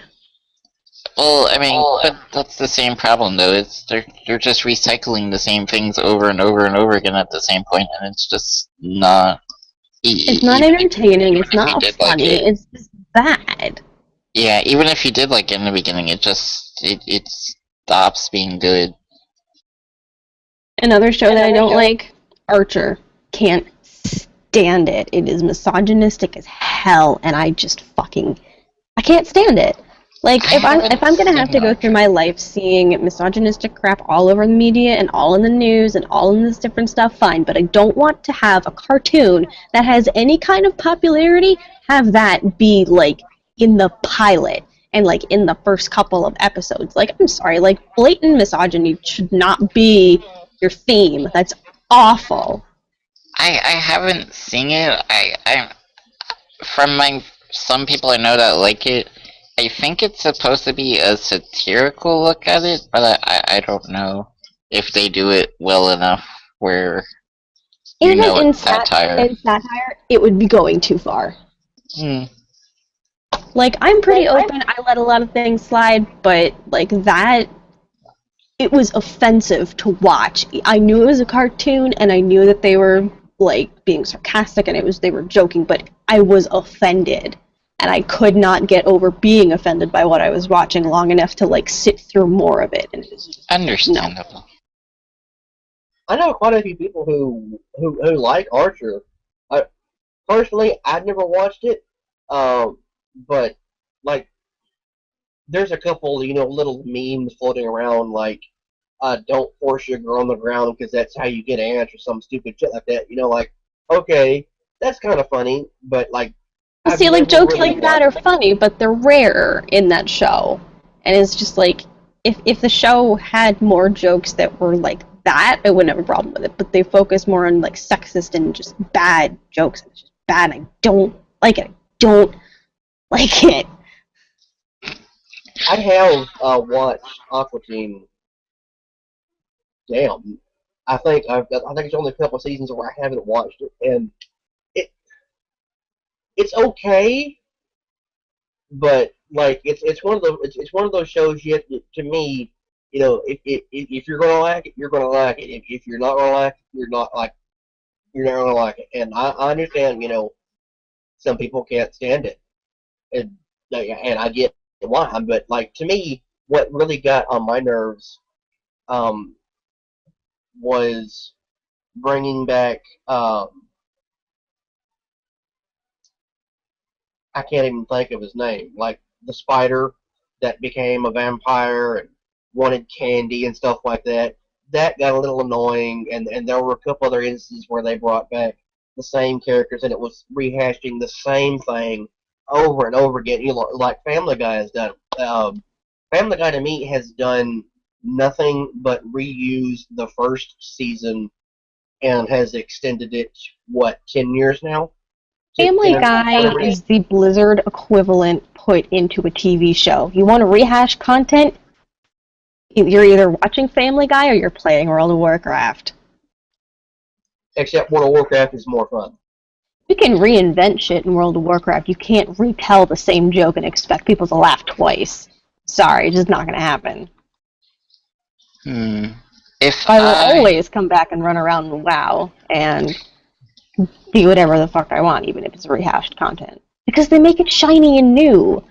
Well, I mean, but that's the same problem, though. They're just recycling the same things over and over and over again at the same point, and it's just not. It's not entertaining. It's not funny. It's just bad. Yeah, even if you did like it in the beginning, it stops being good. Another show that I don't like, Archer. Can't stand it. It is misogynistic as hell, and I can't stand it. Like, if I'm gonna have to go through my life seeing misogynistic crap all over the media and all in the news and all in this different stuff, fine. But I don't want to have a cartoon that has any kind of popularity have that be like in the pilot and like in the first couple of episodes. Like, I'm sorry, like blatant misogyny should not be your theme. That's awful. I haven't seen it. From some people I know that like it, I think it's supposed to be a satirical look at it, but I don't know if they do it well enough where in satire, it would be going too far. Like, I'm pretty open, I let a lot of things slide, but like that, it was offensive to watch. I knew it was a cartoon, and I knew that they were like being sarcastic, and they were joking, but I was offended. And I could not get over being offended by what I was watching long enough to like sit through more of it. And it's just, understandable. No. I know quite a few people who like Archer. Personally, I've never watched it, but like, there's a couple little memes floating around like, "Don't force your girl on the ground because that's how you get ants" or some stupid shit like that. Like, okay, that's kind of funny, but like. See, like, jokes like that are funny, but they're rare in that show. And it's just like, if the show had more jokes that were like that, I wouldn't have a problem with it. But they focus more on like sexist and just bad jokes. It's just bad. And I don't like it. I don't like it. I have watched Aqua Teen. Damn, I think it's only a couple of seasons where I haven't watched it, and it it's okay, but like it's one of those it's one of those shows yet to me, you know, if you're gonna like it, you're gonna like it. If you're not gonna like it, you're not gonna like it. And I understand, you know, some people can't stand it, and I get why. But like to me, what really got on my nerves um, was bringing back I can't even think of his name, like the spider that became a vampire and wanted candy and stuff like that. That got a little annoying, and there were a couple other instances where they brought back the same characters, and it was rehashing the same thing over and over again. You know, like Family Guy has done. Family Guy to me has done nothing but reuse the first season and has extended it, what, 10 years now? Family Guy is the Blizzard equivalent put into a TV show. You want to rehash content? You're either watching Family Guy or you're playing World of Warcraft. Except World of Warcraft is more fun. You can reinvent shit in World of Warcraft. You can't retell the same joke and expect people to laugh twice. Sorry, it's just not going to happen. I will always come back and run around in WoW and do whatever the fuck I want, even if it's rehashed content. Because they make it shiny and new.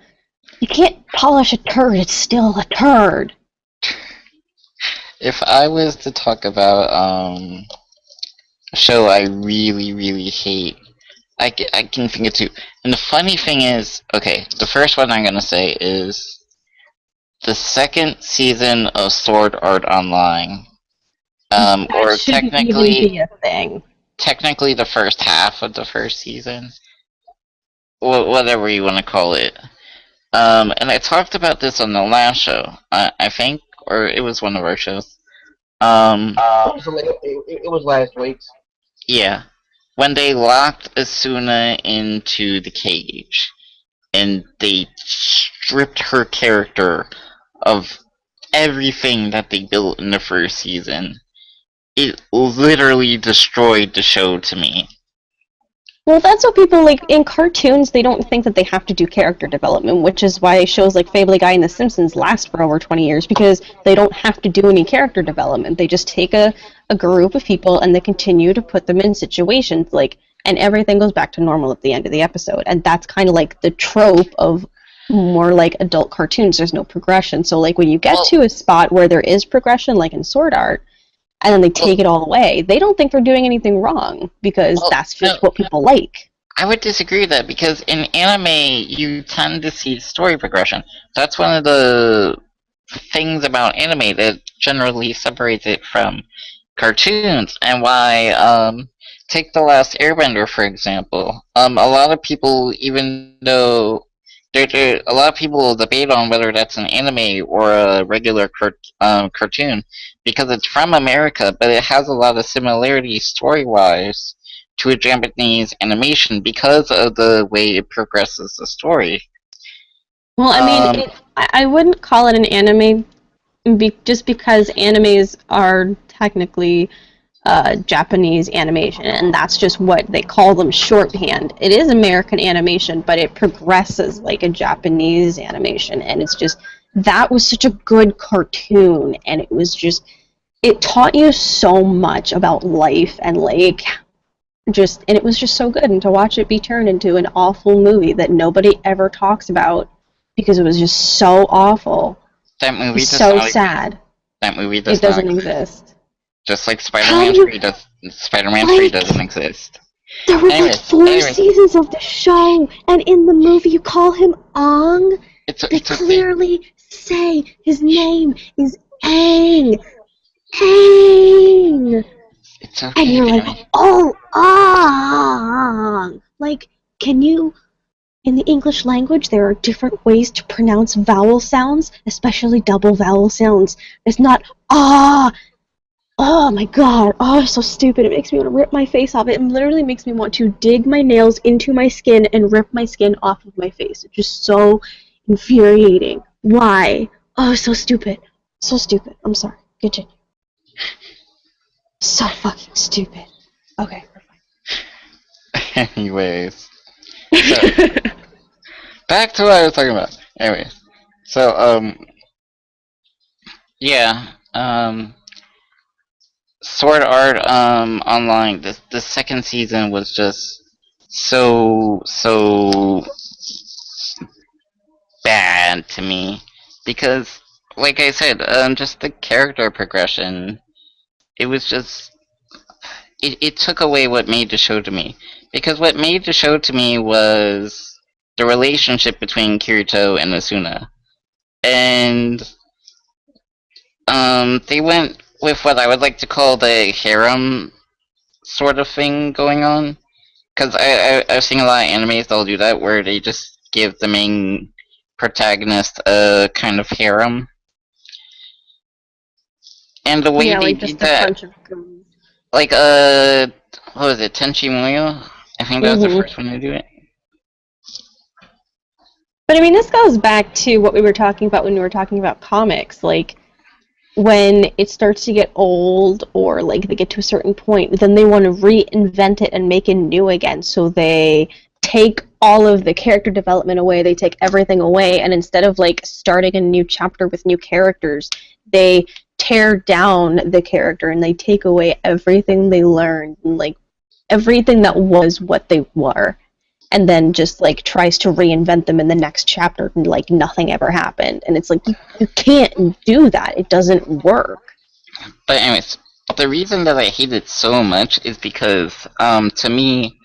You can't polish a turd, it's still a turd. If I was to talk about a show I really, really hate, I can think of two. And the funny thing is, okay, the first one I'm going to say is the second season of Sword Art Online. Or technically, even be a thing. Technically the first half of the first season. Whatever you want to call it. And I talked about this on the last show, I think, or it was one of our shows. It was last week's. Yeah. When they locked Asuna into the cage, and they stripped her character of everything that they built in the first season, it literally destroyed the show to me. Well, that's what people like in cartoons. They don't think that they have to do character development, which is why shows like Family Guy and The Simpsons last for over 20 years, because they don't have to do any character development. They just take a group of people and they continue to put them in situations and everything goes back to normal at the end of the episode. And that's kind of like the trope of more like adult cartoons. There's no progression. So like when you get to a spot where there is progression, like in Sword Art, and then they take it all away, they don't think they're doing anything wrong, because that's just what people like. I would disagree with that, because in anime, you tend to see story progression. That's one of the things about anime that generally separates it from cartoons, and why, take The Last Airbender, for example. A lot of people, even though a lot of people debate on whether that's an anime or a regular cartoon, because it's from America, but it has a lot of similarities story-wise to a Japanese animation because of the way it progresses the story. Well, I mean, I wouldn't call it an anime just because animes are technically Japanese animation, and that's just what they call them shorthand. It is American animation, but it progresses like a Japanese animation, and it's just, that was such a good cartoon, and it taught you so much about life, and and it was just so good, and to watch it be turned into an awful movie that nobody ever talks about because it was just so awful. That movie is so sad. That movie doesn't exist. Just like Spider-Man 3 doesn't exist. There were 4 seasons of the show, and in the movie you call him Ong. They clearly say his name is Aang. Aang! It's okay, and you're like, oh, Ong! Like, can you... In the English language, there are different ways to pronounce vowel sounds, especially double vowel sounds. It's not, ah! Oh my god. Oh, it's so stupid. It makes me want to rip my face off. It literally makes me want to dig my nails into my skin and rip my skin off of my face. It's just so infuriating. Why? Oh, so stupid. So stupid. I'm sorry. Continue. So fucking stupid. Okay, we're Anyways, so fine. back to what I was talking about. Anyways, so yeah, Sword Art Online. The second season was just so bad to me because, like I said, just the character progression. It was just it took away what made the show to me because what made the show to me was the relationship between Kirito and Asuna, and they went with what I would like to call the harem sort of thing going on. Because I've seen a lot of animes that'll do that, where they just give the main protagonist a kind of harem. And the way Yeah, they like did just a that, bunch of girls. like, what was it, Tenchi Muyo? I think that was the Hmm. first one to do it. But I mean, this goes back to what we were talking about when we were talking about comics. Like, when it starts to get old or like they get to a certain point, then they want to reinvent it and make it new again. So they take all of the character development away, they take everything away, and instead of like starting a new chapter with new characters, they tear down the character and they take away everything they learned and like everything that was what they were, and then just like tries to reinvent them in the next chapter and like nothing ever happened. And it's like you can't do that. It doesn't work. But anyways, the reason that I hate it so much is because, to me,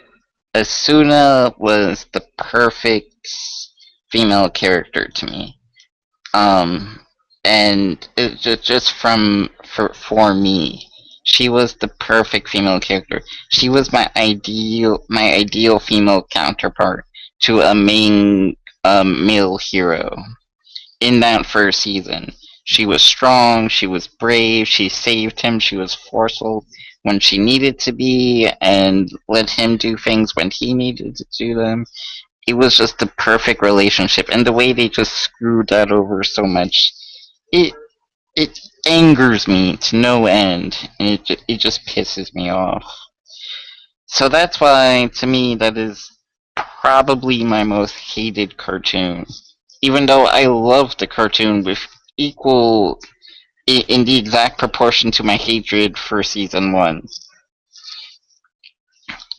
Asuna was the perfect female character to me. Um, and it just for me, she was the perfect female character. She was my ideal female counterpart to a main male hero in that first season. She was strong, she was brave, she saved him, she was forceful when she needed to be, and let him do things when he needed to do them. It was just the perfect relationship, and the way they just screwed that over so much, it it angers me to no end, and it just pisses me off. So that's why, to me, that is probably my most hated cartoon. Even though I love the cartoon with equal, in the exact proportion to my hatred for season one.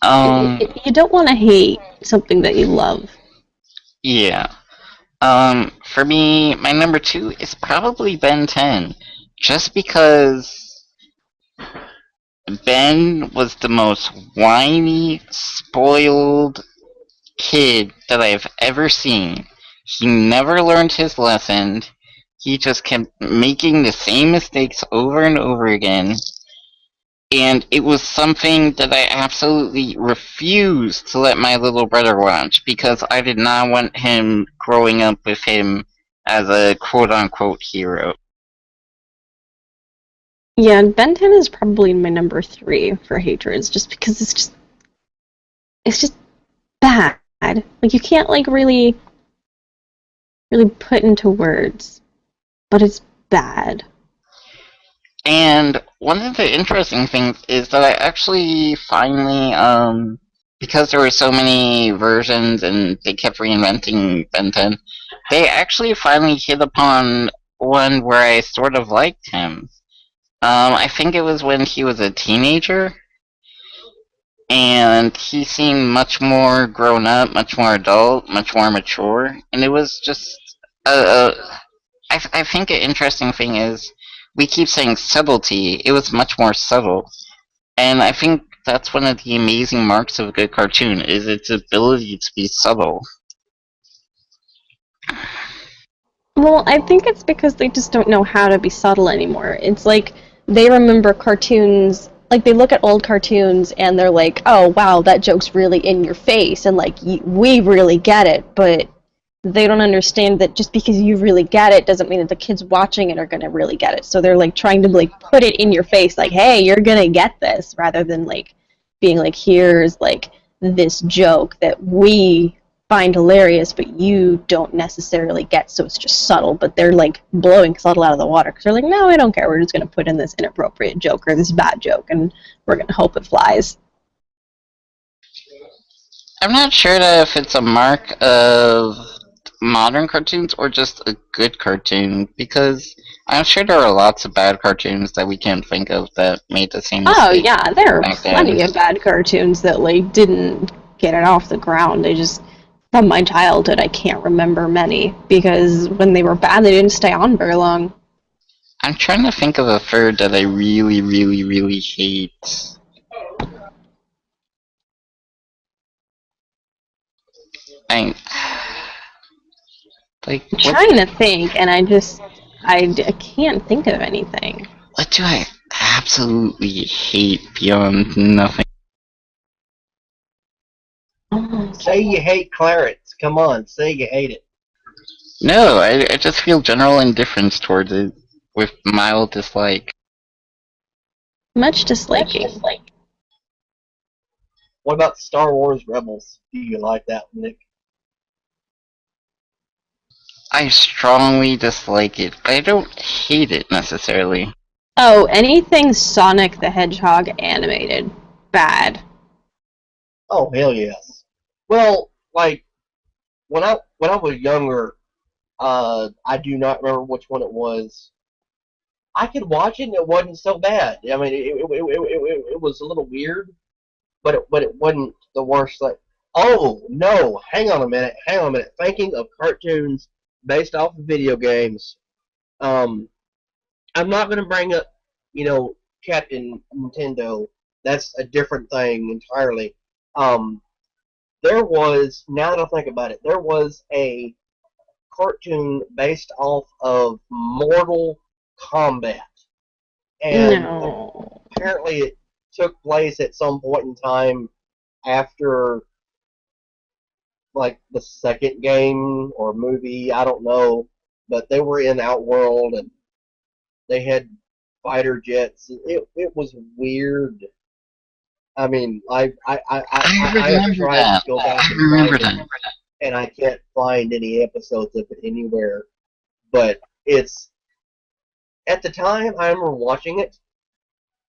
Um, You don't want to hate something that you love. yeah. For me, my number two is probably Ben 10. Just because Ben was the most whiny, spoiled kid that I've ever seen. He never learned his lesson. He just kept making the same mistakes over and over again. And it was something that I absolutely refused to let my little brother watch because I did not want him growing up with him as a quote unquote hero. Yeah, Ben 10 is probably my number three for hatreds, just because it's just bad. Like you can't like really put into words, but it's bad. And one of the interesting things is that I actually finally, because there were so many versions and they kept reinventing Ben 10, they actually finally hit upon one where I sort of liked him. I think it was when he was a teenager, and he seemed much more grown up, much more adult, much more mature, and it was just I think an interesting thing is we keep saying subtlety. It was much more subtle, and I think that's one of the amazing marks of a good cartoon is its ability to be subtle. Well, I think it's because they just don't know how to be subtle anymore. It's like they remember cartoons, like they look at old cartoons and they're like, "Oh, wow, that joke's really in your face," and like we really get it, but they don't understand that just because you really get it doesn't mean that the kids watching it are going to really get it. So they're like trying to like put it in your face, like, hey, you're going to get this, rather than like being like, here's like this joke that we find hilarious, but you don't necessarily get, so it's just subtle. But they're like blowing subtle out of the water because they're like, no, I don't care. We're just going to put in this inappropriate joke or this bad joke, and we're going to hope it flies. I'm not sure if it's a mark of modern cartoons or just a good cartoon, because I'm sure there are lots of bad cartoons that we can't think of that made the same Oh mistake yeah, there are back then. plenty of bad cartoons that like didn't get it off the ground. They just, from my childhood, I can't remember many because when they were bad, they didn't stay on very long. I'm trying to think of a third that I really, really, really hate. I like I'm trying to think, and I can't think of anything. what do I absolutely hate beyond nothing? Oh, Say you hate Clarence. Come on, say you hate it. No, I just feel general indifference towards it with mild dislike. much disliking. What about Star Wars Rebels? Do you like that one, Nick? I strongly dislike it, but I don't hate it necessarily. Oh, anything Sonic the Hedgehog animated, bad. Oh hell yes. Well, like when I was younger, I do not remember which one it was. I could watch it and it wasn't so bad. I mean, it was a little weird, but it wasn't the worst. Like, oh no, hang on a minute. Thinking of cartoons based off of video games, um, I'm not gonna bring up, Captain Nintendo. That's a different thing entirely. Um, there was, now that I think about it, there was a cartoon based off of Mortal Kombat, and No. apparently it took place at some point in time after like the second game or movie, I don't know, but they were in Outworld and they had fighter jets. It was weird. I mean, I have remember tried to that. go back I and remember find it, that. and I can't find any episodes of it anywhere. But it's, at the time I remember watching it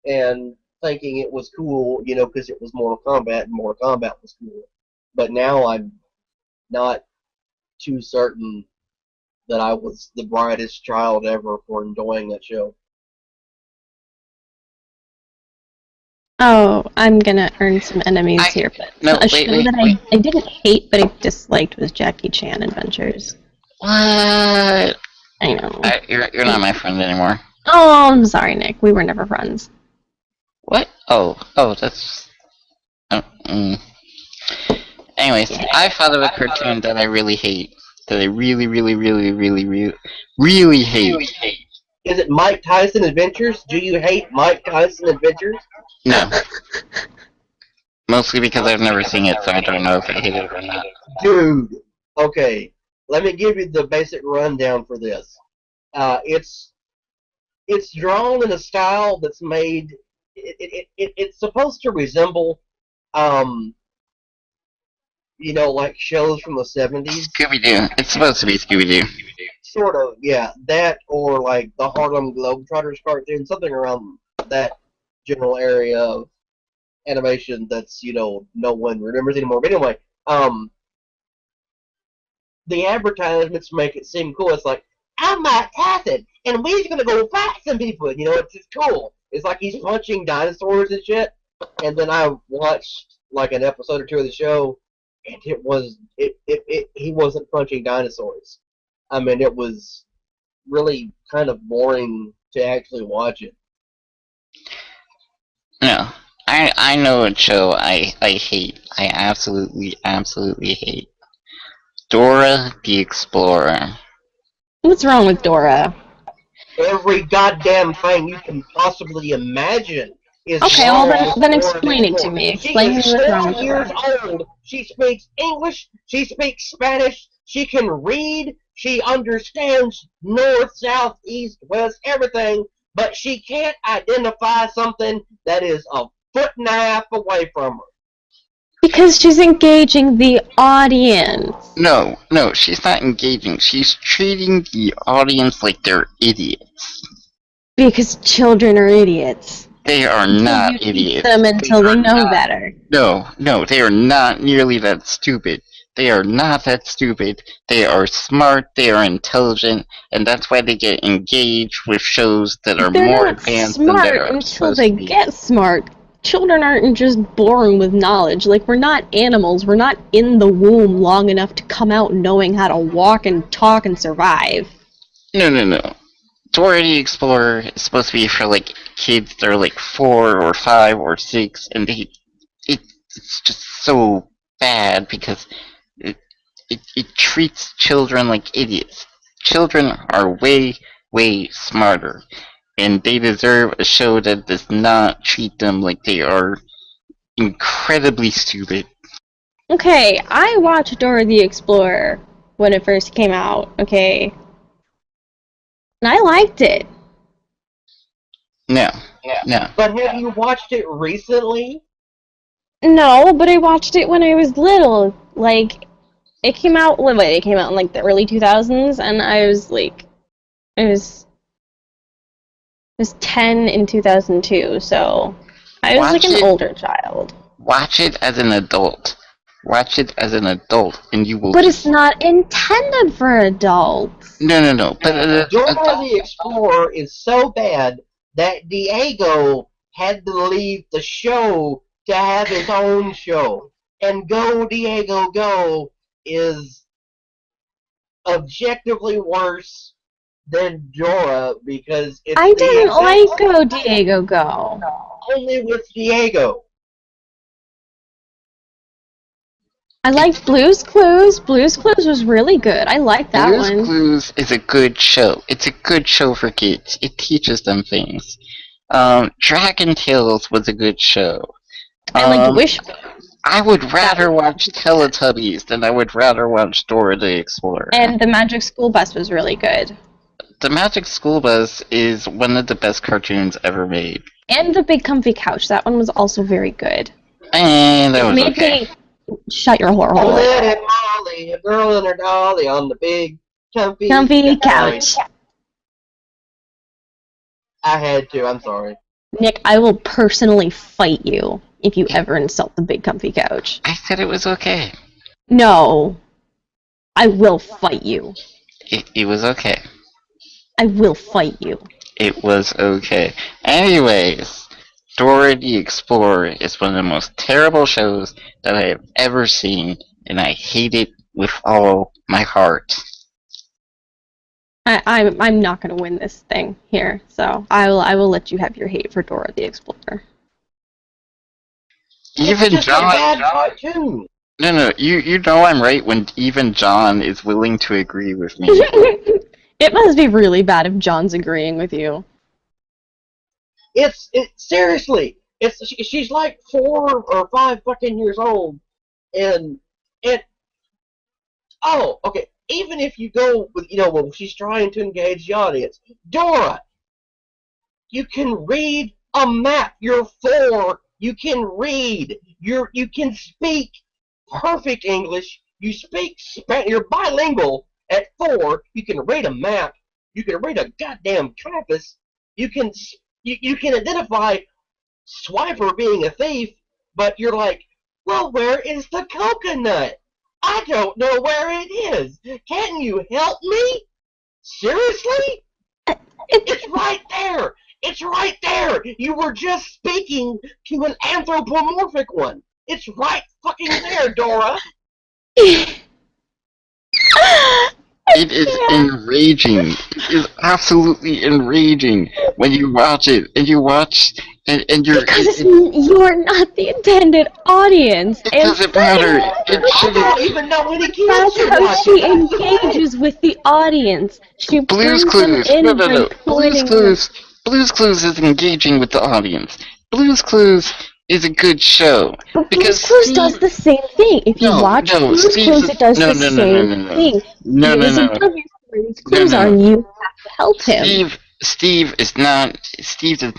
and thinking it was cool, because it was Mortal Kombat and Mortal Kombat was cool. But now I'm not too certain that I was the brightest child ever for enjoying that show. Oh, I'm gonna earn some enemies I here, but no a wait show wait that wait. I didn't hate but I disliked was Jackie Chan Adventures. What? I know. You're not my friend anymore. Oh, I'm sorry, Nick. We were never friends. What? Oh, that's. Oh, Anyways, Yeah. I thought of a cartoon that I really hate. That I really, really, really, really, really, really hate. Is it Mike Tyson Adventures? Do you hate Mike Tyson Adventures? No. Mostly because I've never seen it, so I don't know if I hate it or not. Dude, okay, let me give you the basic rundown for this. It's drawn in a style that's made. It's supposed to resemble, um, like shows from the '70s. Scooby Doo. It's supposed to be Scooby Doo. Sort of, yeah, that or like the Harlem Globetrotters cartoon, something around that general area of animation that's no one remembers anymore. But anyway, the advertisements make it seem cool. It's like, I'm Mike Tyson, and we're gonna go fight some people. It's just cool. It's like he's punching dinosaurs and shit. And then I watched like an episode or two of the show, and he wasn't punching dinosaurs. I mean, it was really kind of boring to actually watch it. No. I know what show I hate. I absolutely hate. Dora the Explorer. What's wrong with Dora? Every goddamn thing you can possibly imagine is Okay, well wrong with then Dora explain the it to Explorer. me. She Explain is to me what's wrong 4 with years Dora. old. She speaks English. She speaks Spanish. She can read. She understands north, south, east, west, everything, but she can't identify something that is a foot and a half away from her. Because she's engaging the audience. No, she's not engaging. She's treating the audience like they're idiots. Because children are idiots. They are not idiots. Teach them until they know better. No, they are not nearly that stupid. They are not that stupid. They are smart, they are intelligent, and that's why they get engaged with shows that are more advanced than they are. They're not smart until they get smart. Children aren't just born with knowledge. Like, we're not animals. We're not in the womb long enough to come out knowing how to walk and talk and survive. No. Dora the Explorer is supposed to be for, like, kids that are, like, 4 or 5 or 6, and it's just so bad because it treats children like idiots. Children are way, way smarter, and they deserve a show that does not treat them like they are incredibly stupid. Okay, I watched Dora the Explorer when it first came out, okay? And I liked it. No. But have you watched it recently? No, but I watched it when I was little. Like, it came out in like the early 2000s, and I was 10 in 2002, so I was like an older child. Watch it as an adult. And you will. But it's not intended for adults. No. But Dora the Explorer is so bad that Diego had to leave the show to have his own show. And Go Diego Go is objectively worse than Dora because it's I didn't like Go Diego Go. Only with Diego. I liked Blue's Clues. Blue's Clues was really good. I liked that one. Blue's Clues is a good show. It's a good show for kids. It teaches them things. Dragon Tales was a good show. I liked Wishbone. I would rather watch Teletubbies than I would rather watch Dora the Explorer. And The Magic School Bus was really good. The Magic School Bus is one of the best cartoons ever made. And The Big Comfy Couch. That one was also very good. And that was okay. Shut your whore hole. Little Molly, a girl and her dolly on the big comfy couch. I had to, I'm sorry. Nick, I will personally fight you if you ever insult the Big Comfy Couch. I said it was okay. No. I will fight you. It was okay. I will fight you. It was okay. Anyways, Dora the Explorer is one of the most terrible shows that I have ever seen, and I hate it with all my heart. I'm not going to win this thing here, so I will let you have your hate for Dora the Explorer. Even it's John. A bad cartoon. No, you know I'm right when even John is willing to agree with me. It must be really bad if John's agreeing with you. Seriously. She's like 4 or 5 fucking years old, and oh, okay. Even if you go with when she's trying to engage the audience, Dora, you can read a map. You're 4. You can read. You can speak perfect English. You speak Spanish. You're bilingual at 4. You can read a map. You can read a goddamn compass. You can identify Swiper being a thief, but you're like, well, where is the coconut? I don't know where it is. Can you help me? Seriously? It's right there. It's right there. You were just speaking to an anthropomorphic one. It's right fucking there, Dora. It is enraging. It is absolutely enraging when you watch it, and you're... Because you're not the intended audience. It doesn't matter. I don't even know any kids. That's how she engages with the audience. She Blue's brings Clues. them in No. by pointing Blue's Clues is engaging with the audience. Blue's Clues is a good show. But Because Blue's Clues does the same thing. If you watch Blue's Clues, it does the same thing. He is oblivious to where his clues are, and you have to help him. Steve does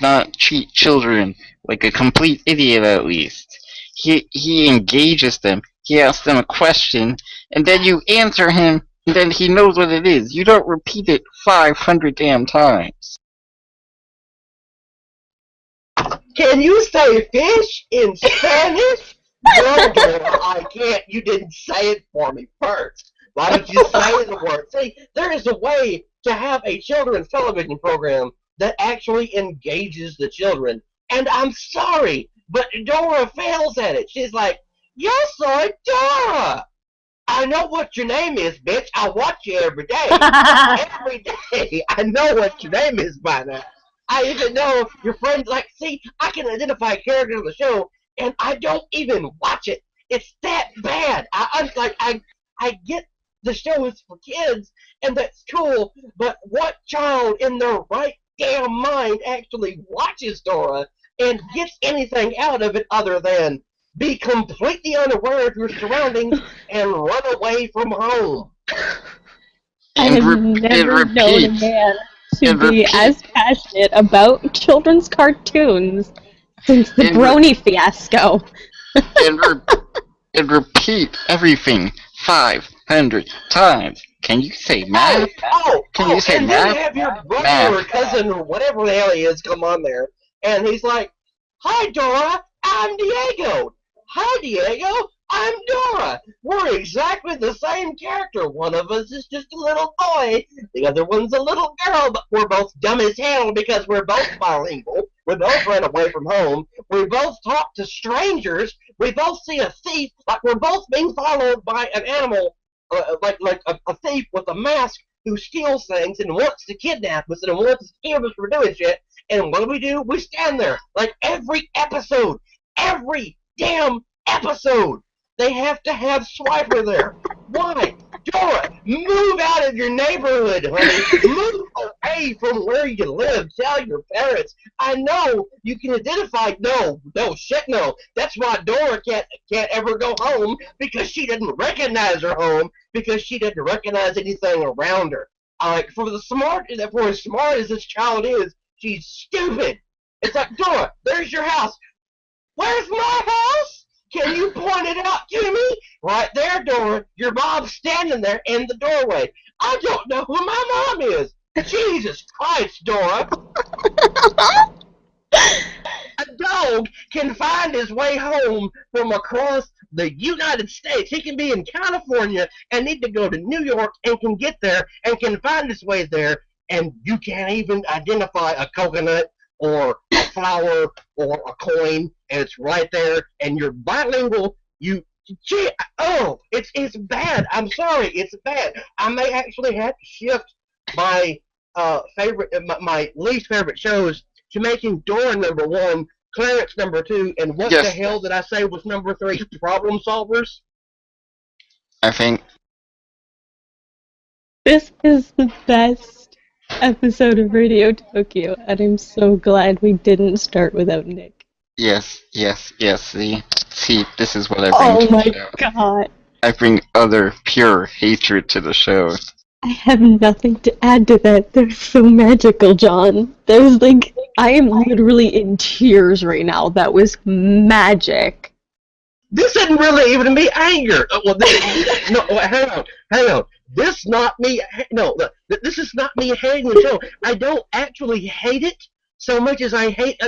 not treat children like a complete idiot. At least he engages them. He asks them a question, and then you answer him, and then he knows what it is. You don't repeat it 500 damn times. Can you say fish in Spanish? No, Dora, I can't. You didn't say it for me first. Why don't you say the word? See, there is a way to have a children's television program that actually engages the children. And I'm sorry, but Dora fails at it. She's like, yo soy Dora. I know what your name is, bitch. I watch you every day. Every day. I know what your name is by now. I even know your friends. Like, see, I can identify a character on the show, and I don't even watch it. It's that bad. I get the show is for kids, and that's cool. But what child in their right damn mind actually watches Dora and gets anything out of it other than be completely unaware of your surroundings and run away from home? I have never known a man to be as passionate about children's cartoons since the Brony fiasco. and repeat everything 500 times. Can you say math? Can you say and math? Then have your brother or cousin or whatever the hell he is come on there, and he's like, "Hi, Dora, I'm Diego. Hi, Diego, I'm Dora. We're exactly the same character. One of us is just a little boy, the other one's a little girl, but we're both dumb as hell because we're both bilingual. We both ran away from home. We both talk to strangers. We both see a thief, like we're both being followed by an animal, like a thief with a mask who steals things and wants to kidnap us and wants to kill us for doing shit. And what do? We stand there like every episode, every damn episode. They have to have Swiper there. Why? Dora, move out of your neighborhood, honey. Move away from where you live. Tell your parents. I know you can identify. No. That's why Dora can't ever go home, because she didn't recognize her home, because she didn't recognize anything around her. For as smart as this child is, she's stupid. It's like, Dora, there's your house. Where's my house? Can you point it out to me? Right there, Dora. Your mom's standing there in the doorway. I don't know who my mom is. Jesus Christ, Dora. A dog can find his way home from across the United States. He can be in California and need to go to New York and can get there and can find his way there, and you can't even identify a coconut or a flower or a coin, and it's right there, and you're bilingual. It's bad. I'm sorry, it's bad. I may actually have to shift my my least favorite shows to making Dora number 1, Clarence number 2, and what the hell did I say was number 3? Problem Solvers. I think this is the best episode of Radio Tokyo, and I'm so glad we didn't start without Nick. Yes. See, this is what I bring to the show. Oh my god. I bring utter pure hatred to the show. I have nothing to add to that. They're so magical, John. I am literally in tears right now. That was magic. This isn't really even me anger. Hang on. This is not me hating the show. I don't actually hate it so much as I hate.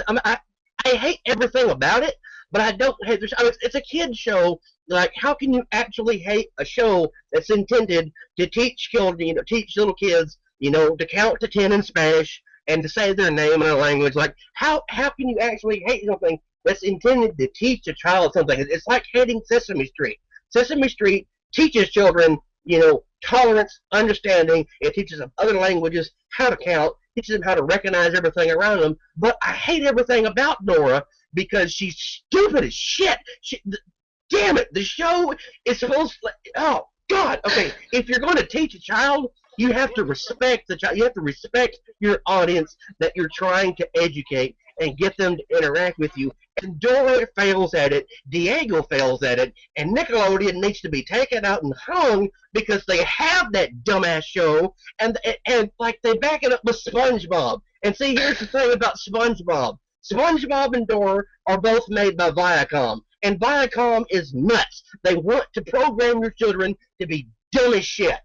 I hate everything about it, but I don't hate the show. It's a kid's show. Like, how can you actually hate a show that's intended to teach children, teach little kids, to count to 10 in Spanish and to say their name in a language? Like, how can you actually hate something that's intended to teach a child something? It's like hating Sesame Street. Sesame Street teaches children, tolerance, understanding. It teaches them other languages, how to count, teaches them how to recognize everything around them. But I hate everything about Nora because she's stupid as shit. Damn it, the show is supposed to, oh, God. Okay, if you're going to teach a child, you have to respect the child. You have to respect your audience that you're trying to educate. and get them to interact with you. And Dora fails at it, Diego fails at it, and Nickelodeon needs to be taken out and hung because they have that dumbass show, and like they back it up with SpongeBob. And see, here's the thing about SpongeBob. SpongeBob and Dora are both made by Viacom, and Viacom is nuts. They want to program your children to be dumb as shit.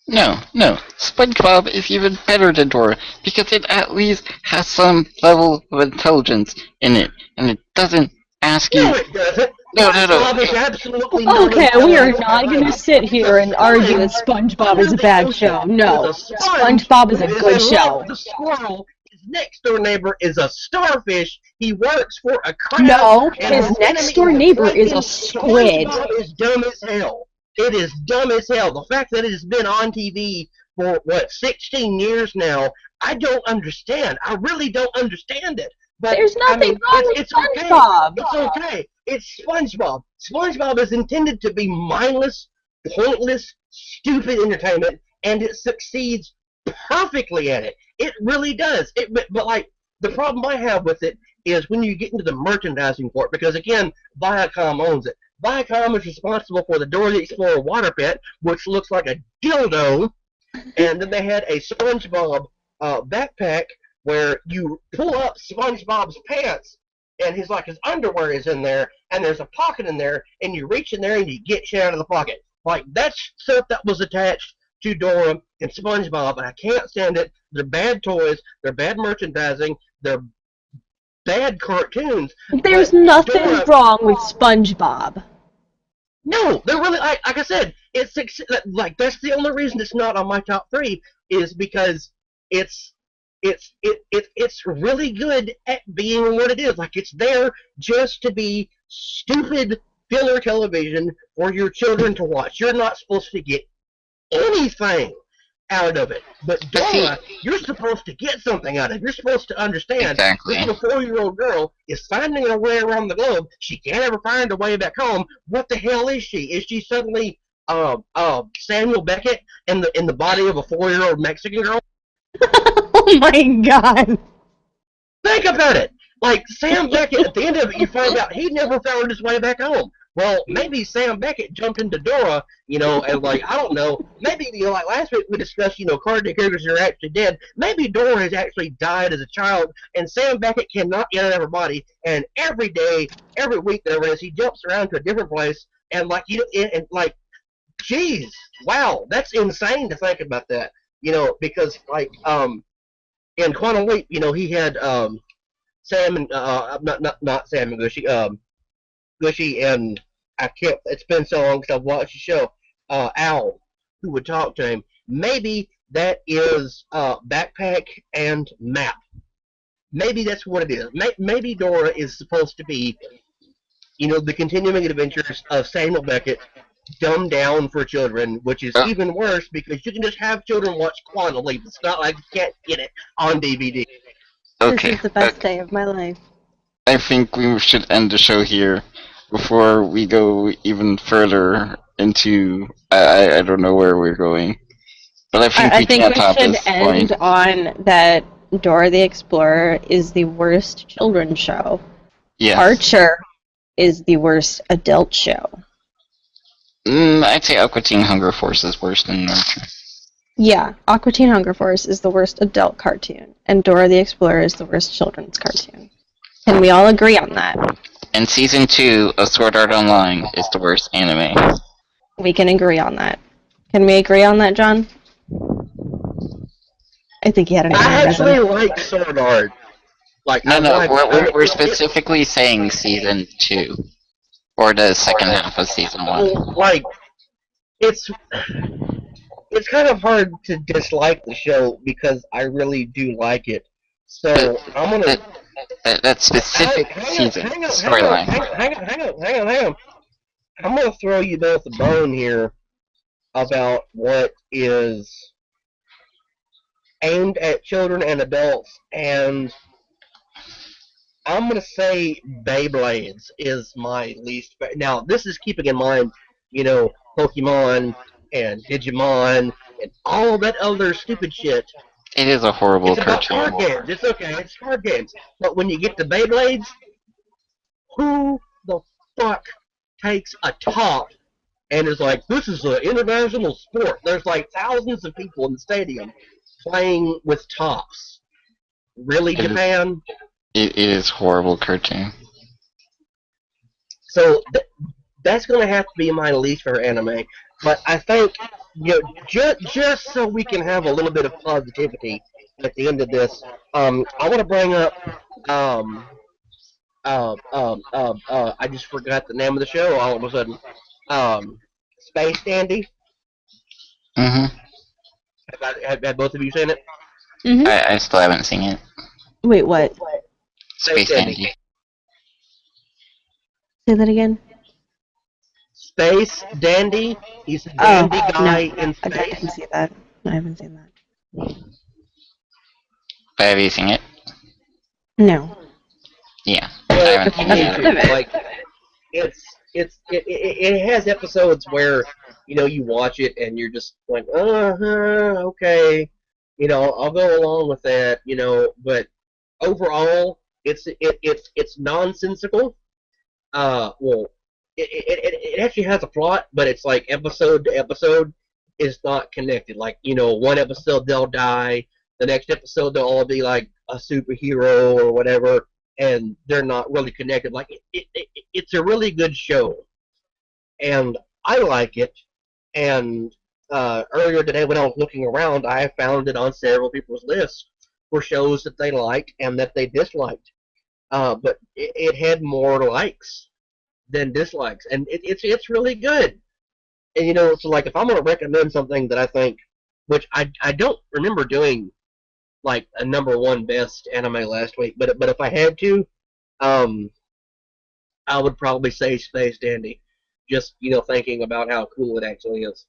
No, no. SpongeBob is even better than Dora because it at least has some level of intelligence in it, and it doesn't ask you. No, it doesn't. No. SpongeBob is absolutely no Okay, we are intelligence. not going to sit here and argue that SpongeBob is a bad show. No, SpongeBob is a good show. The squirrel, his next door neighbor, is a starfish. He works for a crab. No, and his next door neighbor is a squid. SpongeBob is dumb as hell. It is dumb as hell. The fact that it has been on TV for, 16 years now, I don't understand. I really don't understand it. But There's nothing wrong with SpongeBob. It's okay. It's SpongeBob. SpongeBob is intended to be mindless, pointless, stupid entertainment, and it succeeds perfectly at it. It really does. But like, the problem I have with it is when you get into the merchandising for it, because again, Viacom owns it. Viacom is responsible for the Dora the Explorer water pet, which looks like a dildo, and then they had a SpongeBob backpack where you pull up SpongeBob's pants, and his underwear is in there, and there's a pocket in there, and you reach in there and you get shit out of the pocket. Like, that's stuff that was attached to Dora and SpongeBob, and I can't stand it. They're bad toys, they're bad merchandising, they're bad cartoons. There's nothing wrong with SpongeBob. No, they're really, like I said, that's the only reason it's not on my top 3 is because it's really good at being what it is. Like, it's there just to be stupid filler television for your children to watch. You're not supposed to get anything out of it. But Dora, you're supposed to get something out of it. You're supposed to understand Exactly. this 4-year-old girl is finding her way around the globe. She can't ever find her way back home. What the hell is she? Is she suddenly Samuel Beckett in the body of a 4-year-old Mexican girl? Oh my god. Think about it. Like, Sam Beckett, at the end of it, you find out he never found his way back home. Well, maybe Sam Beckett jumped into Dora, and I don't know. Maybe, like last week we discussed, cartoon characters are actually dead. Maybe Dora has actually died as a child, and Sam Beckett cannot get out of her body, and every day, every week there is, he jumps around to a different place, and geez, wow, that's insane to think about that. Because, in Quantum Leap, he had, Sam and, not Sam and Gushy and it's been so long since I've watched the show, Al, who would talk to him. Maybe that is Backpack and Map. Maybe that's what it is. Maybe Dora is supposed to be, the continuing adventures of Samuel Beckett dumbed down for children, which is even worse because you can just have children watch Quantum Leap. It's not like you can't get it on DVD. Okay. This is the best day of my life. I think we should end the show here before we go even further into I don't know where we're going. But I think we can't top should this end point. on that Dora the Explorer is the worst children's show. Yes. Archer is the worst adult show. I'd say Aqua Teen Hunger Force is worse than Archer. Yeah, Aqua Teen Hunger Force is the worst adult cartoon, and Dora the Explorer is the worst children's cartoon. Can we all agree on that? And Season 2 of Sword Art Online is the worst anime. We can agree on that. Can we agree on that, John? I think he had an I aneurysm. actually like Sword Art. We're specifically saying Season 2. Or the second half of Season 1. It's kind of hard to dislike the show because I really do like it. So I'm gonna that specific season storyline. Hang on. I'm gonna throw you both a bone here about what is aimed at children and adults, and I'm gonna say Beyblades is my least favorite. Now, this is keeping in mind, Pokemon and Digimon and all that other stupid shit It is a horrible It's about cartoon. card games. It's okay. It's card games. But when you get to Beyblades, who the fuck takes a top and is like, this is an international sport? There's like thousands of people in the stadium playing with tops. Really, Japan? It is horrible cartoon. So that's going to have to be my least favorite anime. But I think, just so we can have a little bit of positivity at the end of this, I want to bring up, I just forgot the name of the show all of a sudden. Space Dandy. Mm-hmm. Have both of you seen it? Mm-hmm. I still haven't seen it. Wait, what? Space Dandy. Say that again. Space Dandy. He's a dandy guy in I space. didn't see that. I haven't seen that. But have you seen it? No. Yeah. Well, I haven't seen it. like it has episodes where you watch it and you're just like, okay, I'll go along with that, but overall it's nonsensical. Well, it actually has a plot, but it's like episode to episode is not connected. Like, one episode they'll die, the next episode they'll all be like a superhero or whatever, and they're not really connected. Like, it's a really good show, and I like it. And earlier today when I was looking around, I found it on several people's lists for shows that they liked and that they disliked. But it had more likes than dislikes, and it's really good. And so like if I'm gonna recommend something that I think, which I don't remember doing like a number one best anime last week, but if I had to, I would probably say Space Dandy. Just thinking about how cool it actually is.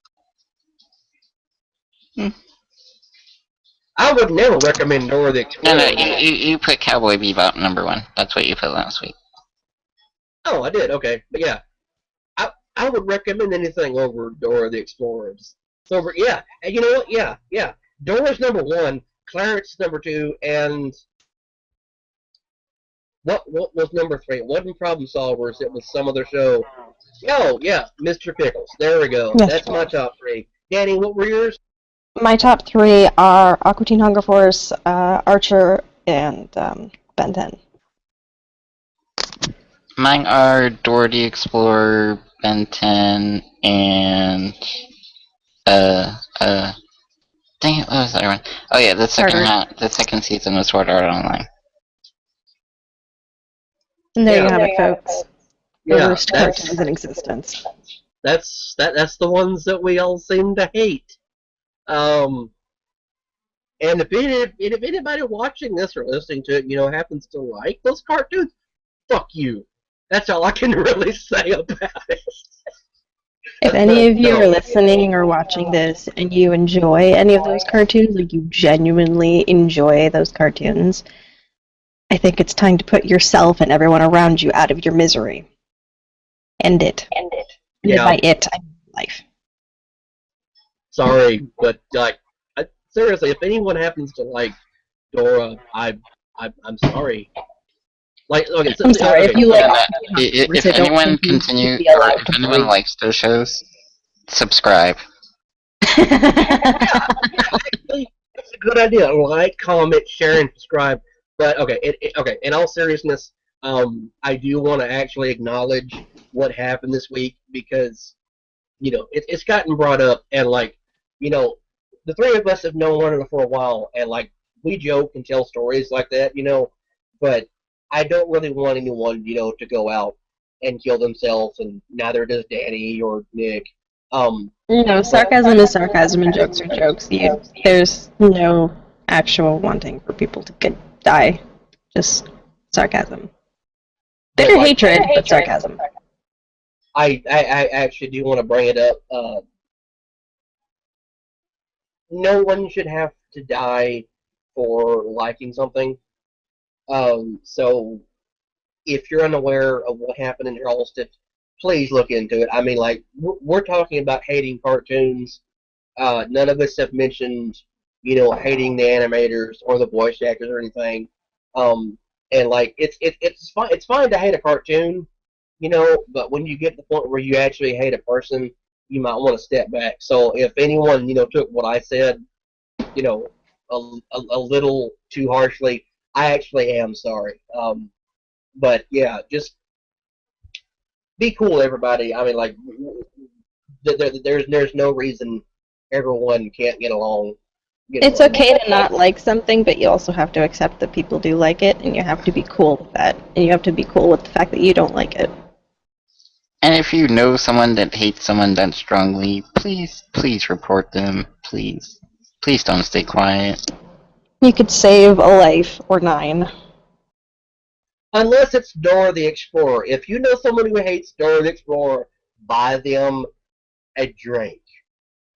I would never recommend Dora the Explorer. No, you put Cowboy Bebop number 1. That's what you put last week. Oh, I did. Okay, but yeah, I would recommend anything over Dora the Explorer. So yeah, and you know what? Yeah. Dora's number 1, Clarence number 2, and what was number 3? It wasn't Problem Solvers. It was some other show. Oh yeah, Mr. Pickles. There we go. Yes. That's my top 3. Danny, what were yours? My top 3 are Aqua Teen Hunger Force, Archer, and Ben 10. Mine are Dora the Explorer, Ben 10, and dang it, what was that one? Oh yeah, the second season of Sword Art Online. And there you have it, folks. The Yeah, worst cartoons in existence. that's the ones that we all seem to hate. And if anybody watching this or listening to it, happens to like those cartoons, fuck you. That's all I can really say about it. If any of you are listening or watching this and you enjoy any of those cartoons, like you genuinely enjoy those cartoons, I think it's time to put yourself and everyone around you out of your misery. End it. And by it, I mean life. Sorry, but like, seriously, if anyone happens to like Dora, I'm sorry. Like, okay, I'm sorry if you like. If anyone if anyone likes those shows, subscribe. Actually, that's a good idea. Like, comment, share, and subscribe. But okay, okay. In all seriousness, I do want to actually acknowledge what happened this week because it's gotten brought up, and like the three of us have known one another for a while, and like we joke and tell stories like that, but I don't really want anyone, to go out and kill themselves, and neither does Danny or Nick. Sarcasm is sarcasm and jokes are jokes. There's no actual wanting for people to die. Just sarcasm. Bitter hatred, but sarcasm. I actually do want to bring it up. No one should have to die for liking something. So if you're unaware of what happened in Charleston, please look into it. I mean, like, we're talking about hating cartoons. None of us have mentioned, hating the animators or the voice actors or anything. And like it's fine. It's fine to hate a cartoon, but when you get to the point where you actually hate a person, you might want to step back. So if anyone took what I said, you know, a little too harshly, I actually am sorry. But yeah, just be cool, everybody. I mean, like, there's no reason everyone can't get along. It's okay to not like something, but you also have to accept that people do like it, and you have to be cool with that. And you have to be cool with the fact that you don't like it. And if you know someone that hates someone that strongly, please report them. Please. Please don't stay quiet. You could save a life or 9. Unless it's Dora the Explorer. If you know someone who hates Dora the Explorer, buy them a drink.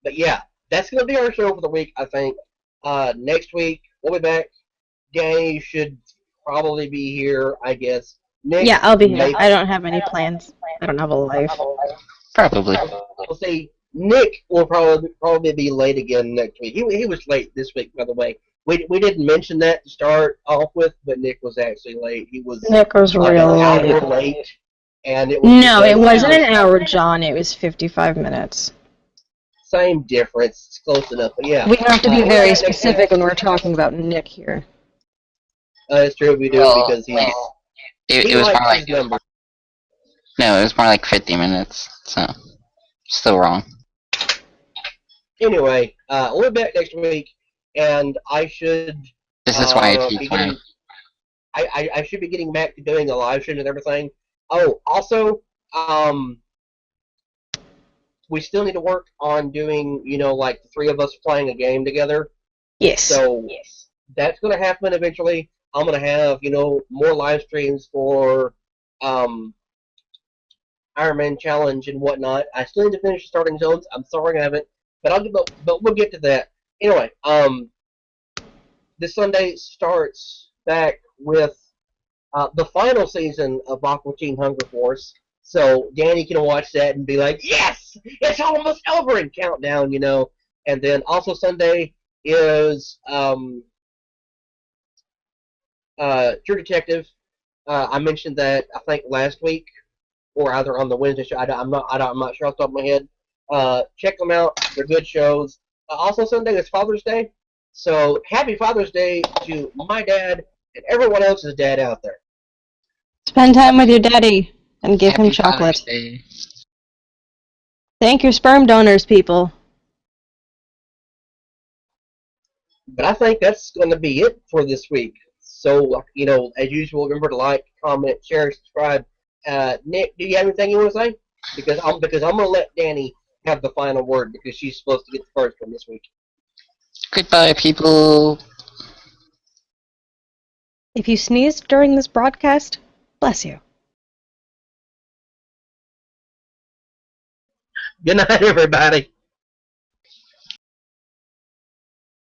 But yeah, that's going to be our show for the week, I think. Next week, we'll be back. Danny should probably be here, I guess. Nick, Yeah, I'll be here. I don't have any plans. I don't have a life. Probably. We'll see. Nick will probably be late again next week. He was late this week, by the way. We didn't mention that to start off with, but Nick was actually late. Nick was an real hour late. late, and it was No, it wasn't an hour, John. It was 55 minutes. Same difference. It's close enough, but yeah. We have to be very specific when we're talking about Nick here. It's true, we do, because he It was more likes like his number. no, it was more like 50 minutes. So still wrong. Anyway, we'll be back next week, and I should. This is why I keep time. I should be getting back to doing the live stream and everything. Oh, also, we still need to work on doing, like the 3 of us playing a game together. Yes. So that's going to happen eventually. I'm going to have, more live streams for Iron Man Challenge and whatnot. I still need to finish Starting Zones. I'm sorry I haven't, but we'll get to that. Anyway, this Sunday starts back with the final season of Aqua Teen Hunger Force. So Danny can watch that and be like, yes, it's almost over, and count down, And then also Sunday is True Detective. I mentioned that I think last week, or either on the Wednesday show. I'm not sure off the top of my head. Check them out. They're good shows. Also Sunday is Father's Day. So happy Father's Day to my dad and everyone else's dad out there. Spend time with your daddy and give him chocolate. Thank your sperm donors, people. But I think that's going to be it for this week. So, as usual, remember to like, comment, share, subscribe. Nick, do you have anything you want to say? Because I'm going to let Danny have the final word, because she's supposed to get the first one this week. Goodbye, people. If you sneezed during this broadcast, bless you. Good night, everybody.